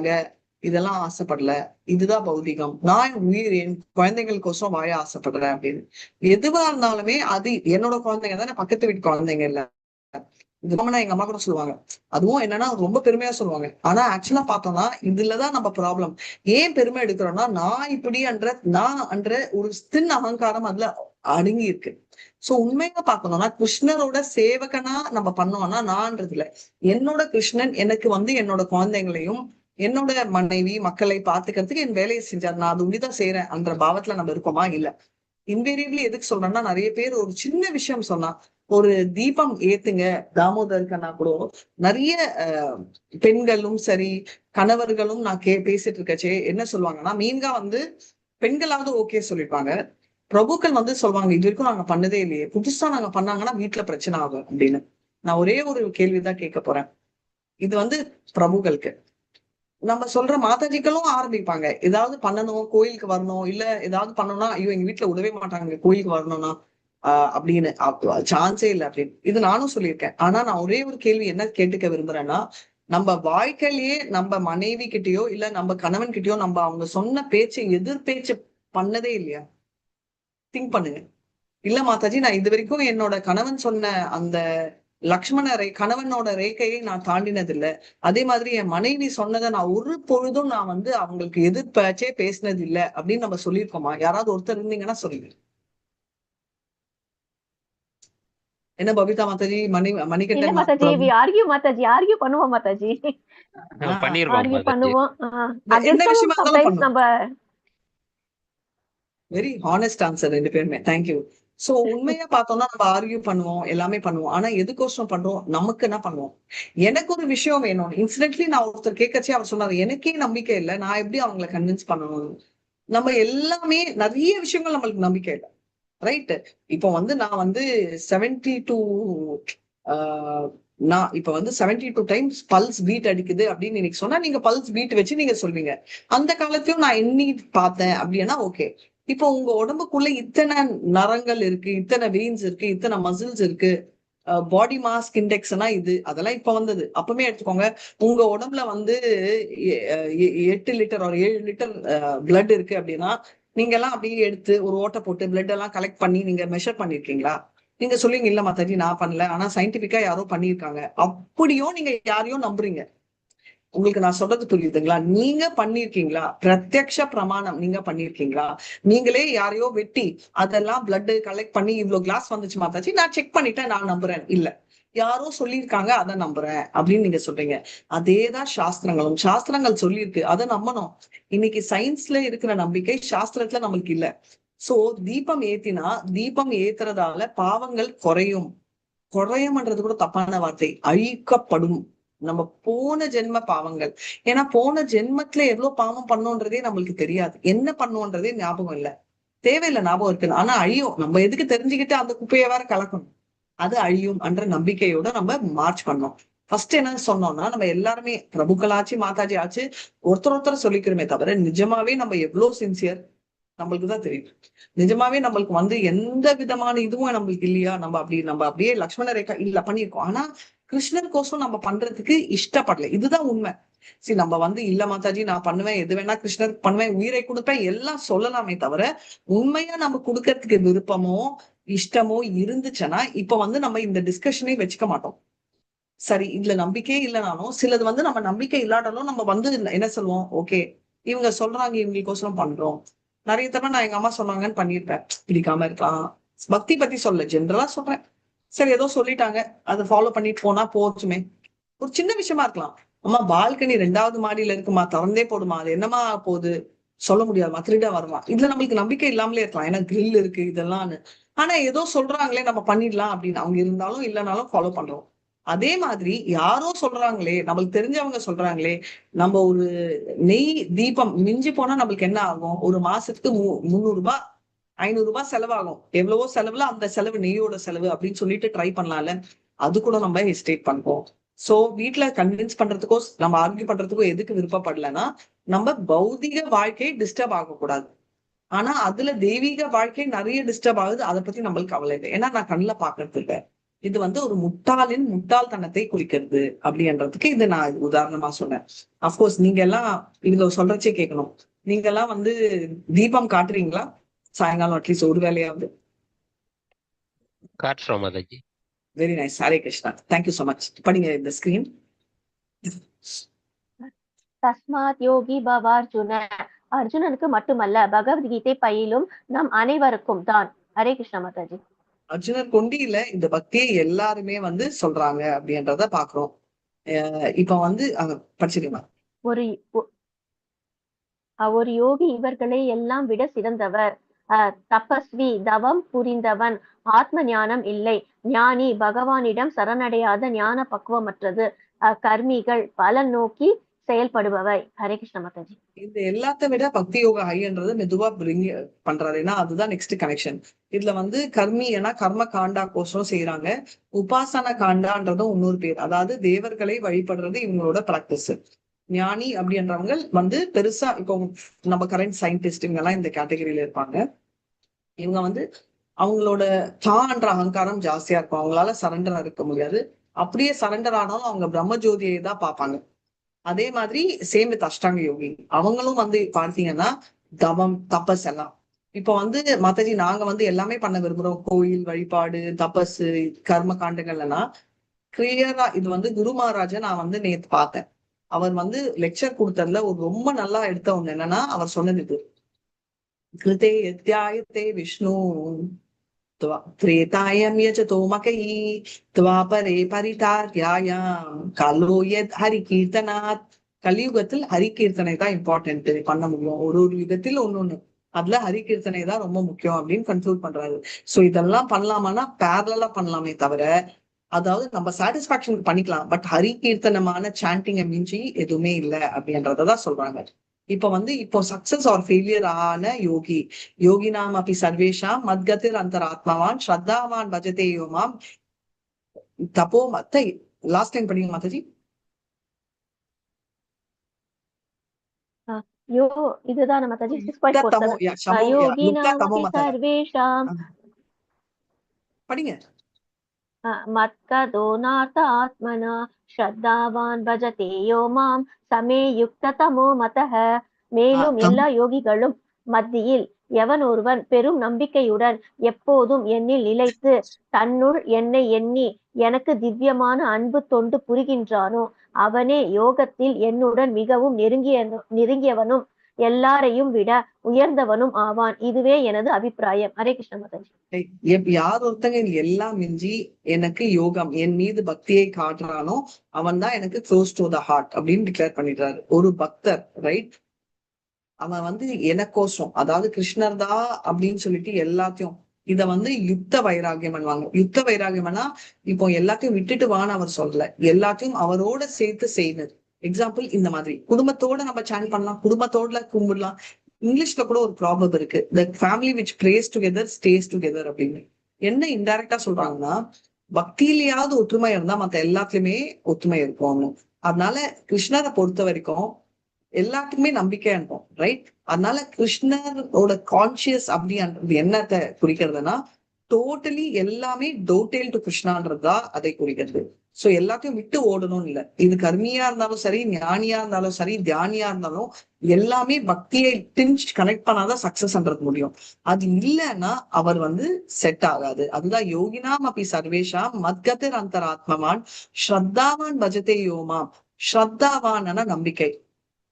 இதெல்லாம் ஆசைப்படல, இதுதான் பௌதிகம், நான் உயிர் என் குழந்தைங்களுக்கோசம் வாழ ஆசைப்படுறேன் அப்படின்னு. எதுவா இருந்தாலுமே அது என்னோட குழந்தைங்க தான், பக்கத்து வீட்டு குழந்தைங்க இல்ல. எங்க அம்மா கூட சொல்லுவாங்க, அதுவும் என்னன்னா ரொம்ப பெருமையா சொல்லுவாங்க. ஆனா ஆக்சுவலா பார்த்தோம்னா இதுலதான் நம்ம ப்ராப்ளம். ஏன் பெருமை எடுக்கிறோம்னா, நான் இப்படி நான் ஒரு ஸ்தின் அகங்காரம் அதுல அடங்கி இருக்கு. சோ உண்மையா பார்க்கணும்னா கிருஷ்ணரோட சேவகனா நம்ம பண்ணோம்னா, நான்றதுல என்னோட கிருஷ்ணன் எனக்கு என்னோட குழந்தைங்களையும் என்னோட மனைவி மக்களை பாத்துக்கிறதுக்கு என் வேலையை செஞ்சாரு, நான் அது உண்மைதான் செய்யறேன் அந்த பாவத்துல நம்ம இருக்கோமா? இல்ல. இன்வேரியபிளி எதுக்கு சொல்றேன்னா, நிறைய பேர் ஒரு சின்ன விஷயம் சொன்னா, ஒரு தீபம் ஏத்துங்க தாமோதருக்கன்னா கூட நிறைய பெண்களும் சரி கணவர்களும் நான் பேசிட்டு இருக்கச்சே என்ன சொல்லுவாங்கன்னா, மீன்கா பெண்களாவது ஓகே சொல்லிருப்பாங்க, பிரபுக்கள் சொல்லுவாங்க இது வரைக்கும் நாங்க பண்ணதே இல்லையே, புதுசா நாங்க பண்ணாங்கன்னா வீட்டுல பிரச்சனை ஆகும் அப்படின்னு. நான் ஒரே ஒரு கேள்விதான் கேட்க போறேன். இது பிரபுக்களுக்கு. நம்ம சொல்ற மாதாஜிக்களும் ஆரம்பிப்பாங்க, ஏதாவது பண்ணணும் கோயிலுக்கு வரணும், இல்ல ஏதாவது பண்ணணும்னா ஐயோ எங்க வீட்டுல உதவே மாட்டாங்க கோயிலுக்கு வரணும்னா அப்படின்னு, சான்ஸே இல்லை அப்படின்னு. இது நானும் சொல்லியிருக்கேன். ஆனா நான் ஒரே ஒரு கேள்வி என்ன கேட்டுக்க விரும்புறேன்னா, நம்ம வாழ்க்கையிலேயே நம்ம மனைவி கிட்டயோ இல்ல நம்ம கணவன் கிட்டயோ நம்ம அவங்க சொன்ன பேச்சை எதிர் பேச்சு பண்ணதே இல்லையா? திங்க் பண்ணுங்க. இல்ல மாதாஜி, நான் இது வரைக்கும் என்னோட கணவன் சொன்ன அந்த கணவனோட ரேகையை நான் தாண்டினது இல்லை, அதே மாதிரி என் மனைவி சொன்னதை நான் ஒரு பொழுதும் நான் அவங்களுக்கு எதிர்பார்ச்சே பேசினது இல்லை அப்படின்னு நம்ம சொல்லியிருக்கோமா? யாராவது ஒருத்தர் இருந்தீங்கன்னா சொல்லுங்க. என்ன பபிதா மாதாஜி, இல்ல மணிகண்டன் மாதாஜி, பிரபு we argue மாதாஜி, argue பண்ணுவோம் மாதாஜி, பண்ணிருக்கோம் argue மாதாஜி. பண்ணுவோம். அது எந்த இருக்கவும் விஷயமா இருந்தாலும் சம்டைம்ஸ் பண்ணுவோம். நம்ம வெரி ஹானஸ்ட் ஆன்சர் ரெண்டு பேருமே. தேங்க்யூ. சோ உண்மையா பார்த்தோம்னா நம்ம ஆர்கியூ பண்ணுவோம், எல்லாமே பண்ணுவோம். ஆனா எதுக்கோசரம் பண்றோம்? நமக்கு என்ன பண்ணுவோம்? எனக்கு ஒரு விஷயம் வேணும். இன்சிடென்ட்லி நான் ஒருத்தர் கேட்கச்சே அவர் சொன்னாரு, எனக்கே நம்பிக்கை இல்லை, நான் எப்படி அவங்களை கன்வின்ஸ் பண்ணணும்? நம்ம எல்லாமே நிறைய விஷயங்கள் நம்மளுக்கு நம்பிக்கை இல்லை, ரைட்? இப்போ வந்து நான் வந்து 72 நான் இப்ப வந்து 72 டைம்ஸ் பல்ஸ் பீட் அடிக்குது அப்படின்னு இன்னைக்கு சொன்னா நீங்க பல்ஸ் பீட் வச்சு நீங்க சொல்வீங்க. அந்த காலத்தையும் நான் எண்ணி பார்த்தேன் அப்படின்னா ஓகே. இப்போ உங்க உடம்புக்குள்ள இத்தனை நரங்கள் இருக்கு, இத்தனை வெயின்ஸ் இருக்கு, இத்தனை மசில்ஸ் இருக்கு, பாடி மாஸ் இண்டெக்ஸ்னா இது அதெல்லாம் இப்ப வந்தது. அப்பவுமே எடுத்துக்கோங்க, உங்க உடம்புல வந்து 8 லிட்டர் ஒரு 7 லிட்டர் பிளட் இருக்கு அப்படின்னா நீங்க எல்லாம் அப்படியே எடுத்து ஒரு ஓட்டை போட்டு பிளட் எல்லாம் கலெக்ட் பண்ணி நீங்க மெஷர் பண்ணிருக்கீங்களா? நீங்க சொல்லுவீங்க இல்ல மாதாஜி நான் பண்ணல, ஆனா சயின்டிபிக்கா யாரோ பண்ணிருக்காங்க. அப்படியும் நீங்க யாரையும் நம்புறீங்க. உங்களுக்கு நான் சொல்றது புரியுதுங்களா? நீங்க பண்ணிருக்கீங்களா? பிரத்யக்ஷ பிரமாணம் நீங்க பண்ணிருக்கீங்களா? நீங்களே யாரையோ வெட்டி அதெல்லாம் பிளட் கலெக்ட் பண்ணி இவ்வளவு கிளாஸ் வந்துச்சு மாதாஜி நான் செக் பண்ணிட்டேன் நான் நம்புறேன். இல்ல, யாரோ சொல்லியிருக்காங்க அதை நம்புறேன் அப்படின்னு நீங்க சொல்றீங்க. அதேதான் சாஸ்திரங்களும். சாஸ்திரங்கள் சொல்லியிருக்கு, அதை நம்பணும். இன்னைக்கு சயின்ஸ்ல இருக்கிற நம்பிக்கை சாஸ்திரத்துல நம்மளுக்கு இல்ல. சோ தீபம் ஏத்தினா, தீபம் ஏத்துறதால பாவங்கள் குறையும். குறையும்ன்றது கூட தப்பான வார்த்தை, அழிக்கப்படும் நம்ம போன ஜென்ம பாவங்கள். ஏன்னா போன ஜென்மத்துல எவ்வளவு பாவம் பண்ணோன்றதே நம்மளுக்கு தெரியாது, என்ன பண்ணுவோன்றதே ஞாபகம் இல்ல. தேவையில்லை ஞாபகம் இருக்குன்னு, ஆனா அழியும். நம்ம எதுக்கு தெரிஞ்சுக்கிட்டு அந்த குப்பையை வேற கலக்கணும்? அது அழியும் என்ற நம்பிக்கையோட நம்ம மார்ச் பண்ணோம். ஃபர்ஸ்ட் என்ன சொன்னோம்னா, நம்ம எல்லாருமே பிரபுக்களாச்சு மாதாஜி ஆச்சு ஒருத்தர் சொல்லிக்கிறோமே தவிர நிஜமாவே நம்ம எவ்வளவு சின்சியர் நம்மளுக்குதான் தெரியும். நிஜமாவே நம்மளுக்கு வந்து எந்த விதமான இதுவும் நம்மளுக்கு இல்லையா? நம்ம அப்படியே லக்ஷ்மண ரேகா இல்ல பண்ணிருக்கோம். ஆனா கிருஷ்ணர் கோசம் நம்ம பண்றதுக்கு இஷ்டப்படல. இதுதான் உண்மை. சரி, நம்ம வந்து இல்ல மாதாஜி நான் பண்ணுவேன், எது வேணா கிருஷ்ணருக்கு பண்ணுவேன், உயிரை கொடுப்பேன் எல்லாம் சொல்லலாமே தவிர உண்மையா நம்ம கொடுக்கறதுக்கு விருப்பமோ இஷ்டமோ இருந்துச்சுன்னா இப்ப வந்து நம்ம இந்த டிஸ்கஷனே வச்சுக்க மாட்டோம். சரி, இதுல நம்பிக்கையே இல்லைனாலும் சிலது வந்து நம்ம நம்பிக்கை இல்லாட்டாலும் நம்ம வந்து என்ன சொல்லுவோம், ஓகே இவங்க சொல்றாங்க இவங்களுக்கோசரம் பண்றோம். நிறைய தடவை நான் எங்க அம்மா சொன்னாங்கன்னு பண்ணிருப்பேன், பிடிக்காம இருக்கலாம். பக்தி பத்தி சொல்ல ஜென்ரலா சொல்றேன். சரி ஏதோ சொல்லிட்டாங்க, அதை ஃபாலோ பண்ணிட்டு போனா போச்சுமே. ஒரு சின்ன விஷயமா இருக்கலாம், அம்மா பால்கனி 2வது மாடியில இருக்குமா, திறந்தே போடுமா, அது என்னமா போகுது சொல்ல முடியாதுமா, திருட வருமா. இதுல நம்மளுக்கு நம்பிக்கை இல்லாமலே இருக்கலாம், ஏன்னா கிரில் இருக்கு இதெல்லாம். ஆனா ஏதோ சொல்றாங்களே நம்ம பண்ணிடலாம் அப்படின்னு அவங்க இருந்தாலும் இல்லைனாலும் ஃபாலோ பண்றோம். அதே மாதிரி யாரோ சொல்றாங்களே, நம்மளுக்கு தெரிஞ்சவங்க சொல்றாங்களே, நம்ம ஒரு நெய் தீபம் மிஞ்சி போனா நம்மளுக்கு என்ன ஆகும்? ஒரு மாசத்துக்கு 300 ரூபாய் 500 ரூபாய் செலவாகும். எவ்வளவோ செலவுல அந்த செலவு நெய்யோட செலவு அப்படின்னு சொல்லிட்டு ட்ரை பண்ணலாம்ல. அது கூட நம்ம ஹெசிடேட் பண்றோம். சோ வீட்டுல கன்வின்ஸ் பண்றதுக்கோ நம்ம ஆர்கியூ பண்றதுக்கோ எதுக்கு விருப்பப்படலைன்னா, நம்ம பௌதிக வாழ்க்கை டிஸ்டர்ப் ஆகக்கூடாது. ஆனா அதுல தெய்வீக வாழ்க்கை நிறைய டிஸ்டர்ப் ஆகுது, அதை பத்தி நம்மளுக்கு கவலை இல்லை. ஏன்னா நான் கண்ணுல பாக்குறது இல்லை. இது வந்து ஒரு முட்டாளின் முட்டாள்தனத்தை குறிக்கிறது அப்படின்றதுக்கு இது நான் உதாரணமா சொன்னேன். அப்கோர்ஸ் நீங்க எல்லாம் இதுல சொல்றச்சே கேட்கணும். நீங்க எல்லாம் வந்து தீபம் காட்டுறீங்களா சாயங்காலம் அட்லீஸ்ட் ஒரு வேலையாவது? காட்டுறோம் Mataji. Very nice. Hare Krishna. Thank you so much. படிங்க இந்த ஸ்கிரீன். தஸ்மாத் யோகி பவார்ஜுன. அர்ஜுனனுக்கு மட்டுமல்ல, பகவத்கீதை பயிலும் நம் அனைவருக்கும் தான். ஹரே கிருஷ்ண மாதாஜி. அர்ஜுனர் கொண்டி இல்ல, இந்த பக்தியை எல்லாருமே வந்து சொல்றாங்க அப்படின்றத பாக்குறோம். இப்ப வந்து படிச்சிருக்கீங்களா? ஒரு ஒரு யோகி இவர்களை எல்லாம் விட சிறந்தவர். தபஸ்வி, தவம் புரிந்தவன், ஆத்ம ஞானம் இல்லை. ஞானி, பகவானிடம் சரணடையாத ஞான பக்குவமற்றது. கர்மிகள், பலன் நோக்கி செயல்படுபவை. ஹரே கிருஷ்ண மாதாஜி. இந்த எல்லாத்த விட பக்தி யோகா ஹைன்றது மெதுவா பிரிங் பண்றாரு. ஏன்னா அதுதான் நெக்ஸ்ட் கனெக்ஷன். இதுல வந்து கர்மி ஏன்னா கர்ம காண்டா கோசம் செய்யறாங்க. உபாசன காண்டான்றதும் இன்னொரு பேர். அதாவது தேவர்களை வழிபடுறது இவங்களோட பிராக்டிஸ். ஞானி அப்படின்றவங்க வந்து பெருசா இப்போ நம்ம கரண்ட் சயின்டிஸ்ட் இவங்க எல்லாம் இந்த கேட்டகரியில இருப்பாங்க. இவங்க வந்து அவங்களோட தான்ற அகங்காரம் ஜாஸ்தியா இருக்கும், அவங்களால சரண்டரா இருக்க முடியாது. அப்படியே சரண்டர் ஆனாலும் அவங்க பிரம்ம ஜோதியை தான் பார்ப்பாங்க. அதே மாதிரி சேம் வித் அஷ்டாங்க யோகி, அவங்களும் வந்து பார்த்தீங்கன்னா தவம் தபஸ் எல்லாம். இப்ப வந்து மாதாஜி நாங்க வந்து எல்லாமே பண்ண விரும்புறோம், கோயில் வழிபாடு தபஸ் கர்ம காண்டங்கள் எல்லாம் கிளியரா. இது வந்து குரு மகாராஜ நான் வந்து நேத்து பார்த்தேன். அவர் வந்து லெக்சர் கொடுத்ததுல ஒரு ரொம்ப நல்லா எடுத்த ஒண்ணு என்னன்னா, அவர் சொன்னது இது, கிருதே யத்யாயத்தே விஷ்ணு त्रेतायं यजतो मकयि त्वापरे परितार्यायाम् कालो यद् ஹரிகீர்த்தனாத். கலியுகத்தில் ஹரிகீர்த்தனை தான் இம்பார்ட்டன்ட் பண்ண முடியும். ஒரு ஒரு விதத்தில் ஒன்னொன்னு அதுல ஹரிகீர்த்தனை தான் ரொம்ப முக்கியம் அப்படின்னு கன்க்ளூட் பண்றாரு. சோ இதெல்லாம் பண்ணலாமான்னா பேரலா பண்ணலாமே தவிர, அதாவது நம்ம சாட்டிஸ்பாக்சன் பண்ணிக்கலாம், பட் ஹரிகீர்த்தனமான சாண்டிங்க மிஞ்சி எதுவுமே இல்லை அப்படின்றதான் சொல்றாங்க. இப்போ சக்சஸ் ஆர் ஃபெயிலியர் ஆன யோகி, யோகி நாம் அப்படி சர்வேஷாம் மத்கதிர் அந்தராத்மாவான் ஸ்ரத்தாவான் பஜதே யோமாம் தப்போ மத்தை. லாஸ்ட் டைம் படிங்க மாதாஜி. இதுதான் மாதாஜி 6.47. யோகினாமபி சர்வேஷாம் படிங்க. மத்கதோ நார்த்த ஆத்மனா ஸ்ரத்தாவான் பஜதே யோ மாம் சமே யுக்த தமோ மதஹ. மேலும் எல்லா யோகிகளும் மத்தியில் எவன் ஒருவன் பெரும் நம்பிக்கையுடன் எப்போதும் என்னில் நிலைத்து தன்னுள் என்னை எண்ணி எனக்கு திவ்யமான அன்பு தொண்டு புரிகின்றானோ அவனே யோகத்தில் என்னுடன் மிகவும் நெருங்கியவனும் எல்லாரையும் விட உயர்ந்தவனும் ஆவான். இதுவே எனது அபிப்பிராயம். ஹரே கிருஷ்ண மாதாஜி. யார் ஒருத்தங்க எல்லாம் மிஞ்சி எனக்கு யோகம் என் மீது பக்தியை காட்டுறானோ அவன் தான் எனக்கு க்ளோஸ் டு த ஹார்ட் அப்படின்னு டிக்ளேர் பண்ணிடுறாரு ஒரு பக்தர். ரைட், அவன் எனக்கோசம், அதாவது கிருஷ்ணர் தான் அப்படின்னு சொல்லிட்டு எல்லாத்தையும் இத யுக்த வைராகியம் பண்ணுவாங்க. யுக்த வைராகியம்னா இப்போ எல்லாத்தையும் விட்டுட்டு வான்னு அவர் சொல்லல, எல்லாத்தையும் அவரோட சேர்த்து செய்யணும். எக்ஸாம்பிள் இந்த மாதிரி குடும்பத்தோட நம்ம சாண்ட் பண்ணலாம், குடும்பத்தோட கும்பிடலாம். இங்கிலீஷ்ல கூட ஒரு ப்ராப்ளம் இருக்கு, the family which prays together stays together அப்படின்னு. என்ன இன்டைரக்டா சொல்றாங்கன்னா, பக்தியிலேயாவது ஒற்றுமை இருந்தா மத்த எல்லாத்துலயுமே ஒற்றுமை இருக்கும். அதனால கிருஷ்ணரை பொறுத்த வரைக்கும் எல்லாத்துக்குமே நம்பிக்கையா இருக்கும். ரைட், அதனால கிருஷ்ணரோட கான்சியஸ் அப்படின்றது என்னத்தை குறிக்கிறதுனா, டோட்டலி எல்லாமே டோட்டேல் டு கிருஷ்ணான்றதுதான் அதை குறிக்கிறது. சோ எல்லாத்தையும் விட்டு ஓடணும்னு இல்லை. இது கர்மியா இருந்தாலும் சரி, ஞானியா இருந்தாலும் சரி, தியானியா இருந்தாலும் எல்லாமே பக்தியை கனெக்ட் பண்ணாதான் சக்சஸ்ன்றது முடியும். அது இல்லைன்னா அவர் செட் ஆகாது. அதுதான் யோகினாம் அப்படி சர்வேஷாம் மத்கதிர் அந்தராத்மவான் ஸ்ரத்தாவான் பஜதே யோமாம். ஸ்ரத்தாவான நம்பிக்கை,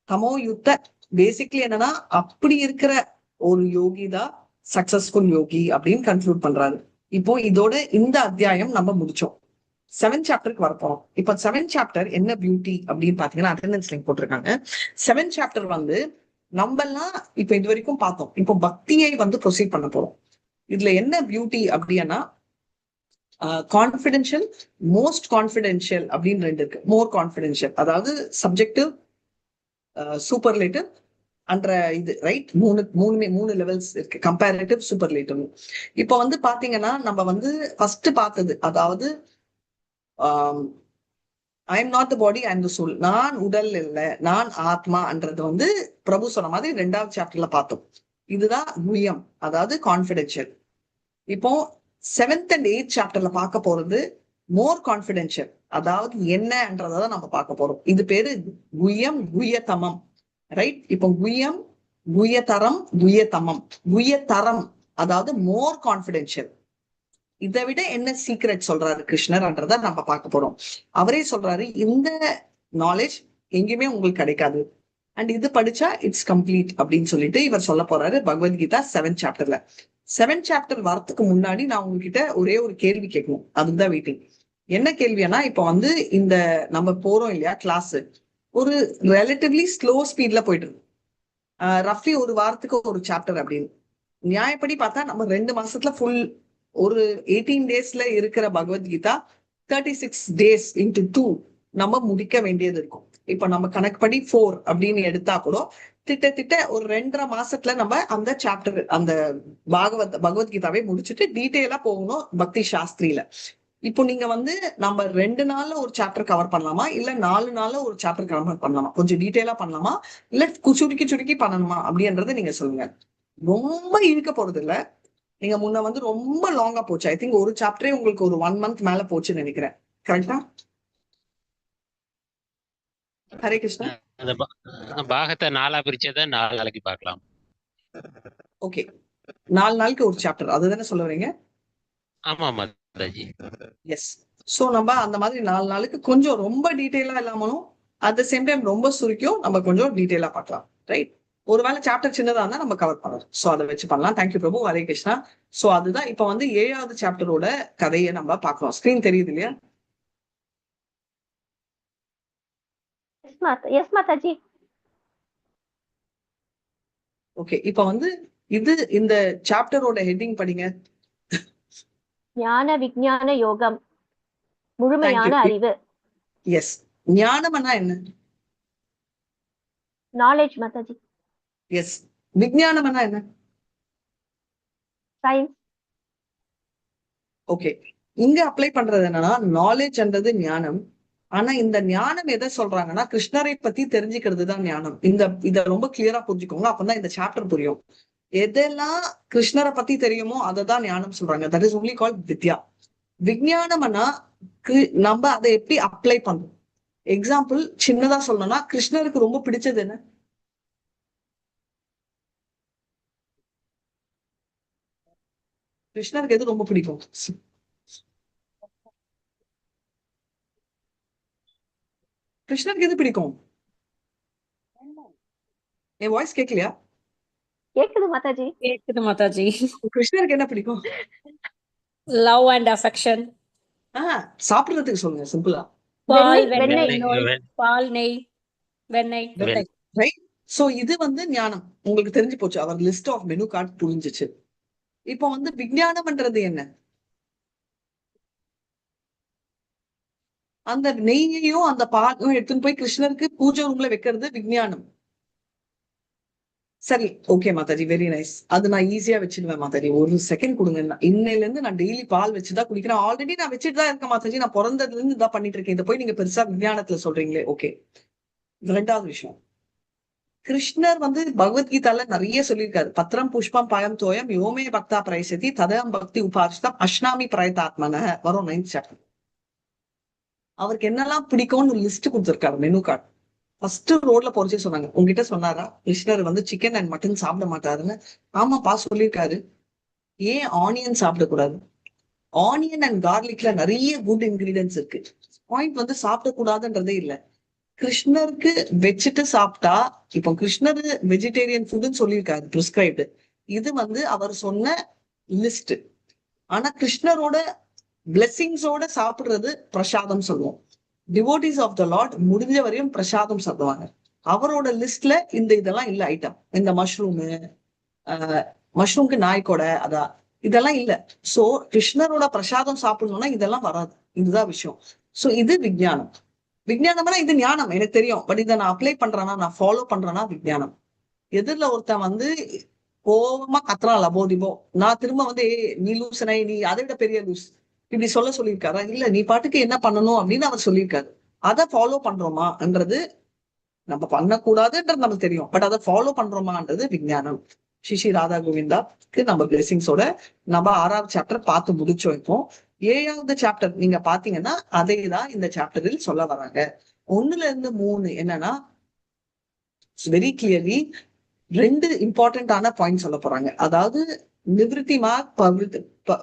தமோ யுத்த பேசிக்லி என்னன்னா அப்படி இருக்கிற ஒரு யோகி தான் சக்சஸ்ஃபுல் யோகி அப்படின்னு கன்க்ளூட் பண்றாரு. இப்போ இதோட இந்த அத்தியாயம் நம்ம முடிச்சோம். 7th சாப்டருக்கு வரப்போம். இப்போ 7th சாப்டர் என்ன பியூட்டி அப்படின்னு பாத்தீங்கன்னா, அட்டெண்டன்ஸ் லிங்க் போட்டிருக்காங்க. 7th சாப்டர் நம்ம எல்லாம் இப்ப இது வரைக்கும் பார்த்தோம். இப்போ பக்தியை ப்ரொசீட் பண்ண போறோம். இதுல என்ன பியூட்டி அப்படின்னா, கான்பிடென்ஷியல், மோஸ்ட் கான்பிடென்ஷியல் அப்படின்னு 2 இருக்கு. மோர் கான்பிடென்ஷியல் அதாவது சப்ஜெக்டிவ், சூப்பர்லேட்டிவ் அன்ற இது. ரைட், மூணு லெவல்ஸ் இருக்கு, கம்பேரேட்டிவ், சூப்பர்லேட்டிவ். இப்போ பாத்தீங்கன்னா நம்ம ஃபர்ஸ்ட் பார்த்தது, அதாவது I am not the body, I am the soul. நான் உடல் இல்லை, நான் ஆத்மான்றது பிரபு சொன்ன மாதிரி 2வது சாப்டர்ல பார்த்தோம். இதுதான் குயம், அதாவது கான்பிடென்ஷியல். இப்போ 7th and 8th சாப்டர்ல பார்க்க போறது மோர் கான்பிடென்ஷியல், அதாவது என்னன்றதான் நம்ம பார்க்க போறோம். இது பேரு குயம் குயதமம். ரைட், இப்போ குயம் குயதரம் குயதமம். குயதரம் அதாவது மோர் கான்பிடென்ஷியல். இதை விட என்ன சீக்ரெட் சொல்றாரு கிருஷ்ணர்ன்றத நம்ம பார்க்க போறோம். அவரே சொல்றாரு, இந்த நாலேஜ் எங்கேயுமே உங்களுக்கு கிடைக்காது, அண்ட் இது படிச்சா இட்ஸ் கம்ப்ளீட் அப்படின்னு சொல்லிட்டு இவர் சொல்ல போறாரு பகவத்கீதா 7th சாப்டர்ல. 7th சாப்டர் வரத்துக்கு முன்னாடி நான் உங்ககிட்ட ஒரே ஒரு கேள்வி கேட்கணும், அதுதான் வெயிட்டிங். என்ன கேள்வினா, இப்போ இந்த நம்ம போறோம் இல்லையா கிளாஸ், ஒரு ரிலேட்டிவ்லி ஸ்லோ ஸ்பீட்ல போயிட்டு இருக்கு. ரஃப்லி ஒரு வாரத்துக்கு ஒரு சாப்டர் அப்படின்னு. நியாயப்படி பார்த்தா நம்ம 2 மாசத்துல ஃபுல் ஒரு 18 டேஸ்ல இருக்கிற பகவத்கீதா 36 days into 2 நம்ம முடிக்க வேண்டியது இருக்கும். இப்ப நம்ம கணக்கு படி 4 அப்படின்னு எடுத்தா கூட திட்ட ஒரு 2.5 மாசத்துல நம்ம அந்த சாப்டர், அந்த பகவத்கீதாவை முடிச்சுட்டு டீட்டெயிலா போகணும் பக்தி சாஸ்திரியில. இப்போ நீங்க நம்ம 2 நாள்ல ஒரு சாப்டர் கவர் பண்ணலாமா, இல்ல 4 நாள்ல ஒரு சாப்டர் கவர் பண்ணலாமா, கொஞ்சம் டீட்டெயிலா பண்ணலாமா, இல்ல சுருக்கி பண்ணணுமா அப்படின்றத நீங்க சொல்லுங்க. ரொம்ப இழுக்க போறது இல்ல. நீங்க முன்ன ரொம்ப லாங்கா போச்சு. ஐ திங்க் ஒரு சாப்டரே உங்களுக்கு ஒரு 1 month மேல போச்சுன்னு நினைக்கிறேன். கரெக்டா? ஹரே கிருஷ்ணா. அந்த பாகத்தை 4ஆ பிரிச்சதை 4 நாளைக்கு பார்க்கலாம். ஓகே, 4 நாளைக்கு ஒரு சாப்டர், அதுதானே சொல்ல வரீங்க? ஆமா மாதாஜி. எஸ். சோ நம்ம அந்த மாதிரி 4 நாளுக்கு கொஞ்சம் ரொம்ப டீட்டெயிலா இல்லாமலும், அட் த சேம் டைம் ரொம்ப சுருக்கியும் நம்ம கொஞ்சம் டீட்டெயிலா பார்க்கலாம். ரைட், ஒருவேளை சாப்டர் சின்னதா இருந்தா நம்ம கவர் பண்ணலாம். சோ அதை வச்சு பண்ணலாம். தேங்க்யூ பிரபு, ஹரே கிருஷ்ணா. சோ அதுதான் இப்ப வந்து 7வது சாப்டரோட கதையை நம்ம பார்க்கலாம். ஸ்கிரீன் தெரியுது இல்லையா? எஸ் மாதாஜி. ஓகே, இப்ப வந்து இந்த சாப்டரோட ஹெட்டிங் படிங்க. ஞான விஞ்ஞான யோகம், முழுமையான அறிவு. எஸ், ஞானம்னா என்ன? நாலேஜ் மாதாஜி. எஸ், விஞ்ஞானம்னா என்ன? சயின்ஸ். ஓகே, இங்க அப்ளை பண்றது என்னன்னா நாலேஜ்ன்றது ஞானம். ஆனா இந்த ஞானம் எதை சொல்றாங்கன்னா கிருஷ்ணரை பத்தி தெரிஞ்சுக்கிறது தான் ஞானம். இத ரொம்ப கிளியரா புரிஞ்சுக்கோங்க, அப்பதான் இந்த சாப்டர் புரியும். எதெல்லாம் கிருஷ்ணரை பத்தி தெரியுமோ அதை தான் ஞானம் சொல்றாங்க. தட் இஸ் ஒன்லி கால்ட் வித்யா. விஞ்ஞானம்னா நம்ம அதை எப்படி அப்ளை பண்றோம். எக்ஸாம்பிள் சின்னதா சொல்லணும்னா கிருஷ்ணருக்கு ரொம்ப பிடிச்சது என்ன? கிருஷ்ணருக்கு எது ரொம்ப பிடிக்கும்? கிருஷ்ணருக்கு எது பிடிக்கும்? என் வாய்ஸ் கேட்கலையா? கேக்குது மாதாஜி. கேக்குது மாதாஜி. கிருஷ்ணருக்கு என்ன பிடிக்கும்? Love and affection. சாப்பிடுறதுக்கு சொல்லுங்க சிம்பிளா. பால், வெண்ணெய். வெண்ணெய், பால், நெய், வெண்ணெய். ரைட். சோ இது வந்து ஞானம். உங்களுக்கு தெரிஞ்சு போச்சு, அவர் லிஸ்ட் ஆஃப் மெனு கார்டு புரிஞ்சிச்சு. இப்போ வந்து விஞ்ஞானம்ன்றது என்ன? அந்த நெய்யையும் அந்த பாலையும் எடுத்துன்னு போய் கிருஷ்ணருக்கு பூஜை ரூம்ல வைக்கிறது விஞ்ஞானம். சரி, ஓகே மாதாஜி, வெரி நைஸ். அது நான் ஈஸியா வச்சிடுவேன் மாதாஜி. ஒரு செகண்ட் கொடுங்க. இன்னையில இருந்து நான் டெய்லி பால் வச்சுதான் குடிக்கிறேன். ஆல்ரெடி நான் வச்சுட்டு தான் இருக்கேன் மாதாஜி. நான் பிறந்ததுல இருந்து இதான் பண்ணிட்டு இருக்கேன். இதை போய் நீங்க பெருசா விஞ்ஞானத்துல சொல்றீங்களே. ஓகே, 2வது விஷயம், கிருஷ்ணர் வந்து பகவத்கீதால நிறைய சொல்லியிருக்காரு. பத்திரம் புஷ்பம் பயம் தோயம் யோமே பக்தா பிரைசதி ததம் பக்தி உபாசிதம் அஷ்னாமி பிரயதாத்மன வரும் 9th சாப்டர். அவருக்கு என்னெல்லாம் பிடிக்கும்னு லிஸ்ட் கொடுத்திருக்காரு, மெனு கார்டு. ஃபர்ஸ்ட் ரோட்ல போறச்சே சொன்னாங்க, உங்ககிட்ட சொன்னாரா கிருஷ்ணர் வந்து சிக்கன் அண்ட் மட்டன் சாப்பிட மாட்டாருன்னு? ஆமாப்பா சொல்லியிருக்காரு. ஏன் ஆனியன் சாப்பிடக்கூடாது? ஆனியன் அண்ட் கார்லிக்ல நிறைய குட் இன்கிரீடியன்ஸ் இருக்கு. பாயிண்ட் வந்து சாப்பிடக்கூடாதுன்றதே இல்லை. கிருஷ்ணருக்கு வச்சுட்டு சாப்பிட்டா, இப்போ கிருஷ்ணர் வெஜிடேரியன் ஃபுட்னு சொல்லியிருக்காரு பிரிஸ்கிரைப்டு. இது வந்து அவர் சொன்ன லிஸ்ட். ஆனா கிருஷ்ணரோட பிளெஸிங்ஸோட சாப்பிடுறது பிரசாதம் சொல்லுவோம். டிவோட்டிஸ் ஆஃப் த லார்ட் முடிஞ்ச வரையும் பிரசாதம் சாப்பிடுவாங்க. அவரோட லிஸ்ட்ல இதெல்லாம் இல்ல ஐட்டம். இந்த மஷ்ரூம்க்கு நாய்க்கோட இதெல்லாம் இல்ல. சோ கிருஷ்ணரோட பிரசாதம் சாப்பிடணும்னா இதெல்லாம் வராது. இதுதான் விஷயம். சோ இது விஞ்ஞானம். விஞ்ஞானம்னா இது ஞானம் எனக்கு தெரியும். பட் இதை நான் அப்ளை பண்றேன்னா, நான் ஃபாலோ பண்றேன்னா விஞ்ஞானம். எதிரில ஒருத்தன் வந்து கோபமா கத்துறான் லபோதிபோ, நான் திரும்ப வந்து நீ லூசனை, நீ அதை விட பெரிய லூஸ் இப்படி சொல்லியிருக்காரா? இல்ல, நீ பாட்டுக்கு என்ன பண்ணணும் அப்படின்னு அவர் சொல்லியிருக்காரு. அதை ஃபாலோ பண்றோமான்றது நம்ம பண்ணக்கூடாதுன்றது நமக்கு தெரியும். பட் அதை ஃபாலோ பண்றோமான்றது விஞ்ஞானம். ஸ்ரீ ராதா கோவிந்தாக்கு நம்ம பிளெஸிங்ஸோட நம்ம 6வது சாப்டர் பார்த்து முடிச்சோம். இப்போ 7வது சாப்டர் நீங்க பாத்தீங்கன்னா அதை தான் இந்த சாப்டரில் சொல்ல வராங்க. 1ல இருந்து 3 என்னன்னா வெரி கிளியர்லி 2 இம்பார்ட்டன்டான பாயிண்ட் சொல்ல போறாங்க. அதாவது நிவிருத்தி மார்க்,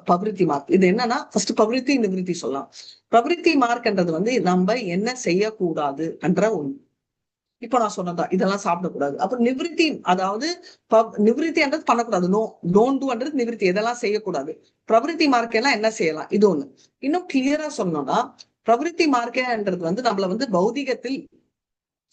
பவிருத்தி மார்க். இது என்னன்னா ஃபர்ஸ்ட் பவிருத்தி நிவிருத்தி சொல்லலாம். பவிருத்தி மார்க்ன்றது வந்து நம்ம என்ன செய்யக்கூடாது என்ற ஒண்ணு. இப்ப நான் சொன்னதா இதெல்லாம் சாப்பிடக்கூடாது. அப்புறம் நிவிருத்தி, அதாவது நிவிருத்தின்றது பண்ணக்கூடாது, நோ டோன்ட் டூன்றது நிவிருத்தி, இதெல்லாம் செய்யக்கூடாது. பிரவிருத்தி மார்க்கெல்லாம் என்ன செய்யலாம், இது ஒண்ணு. இன்னும் கிளியரா சொன்னோம்னா பிரவிருத்தி மார்க்கன்றது வந்து நம்மள வந்து பௌதிகத்தில்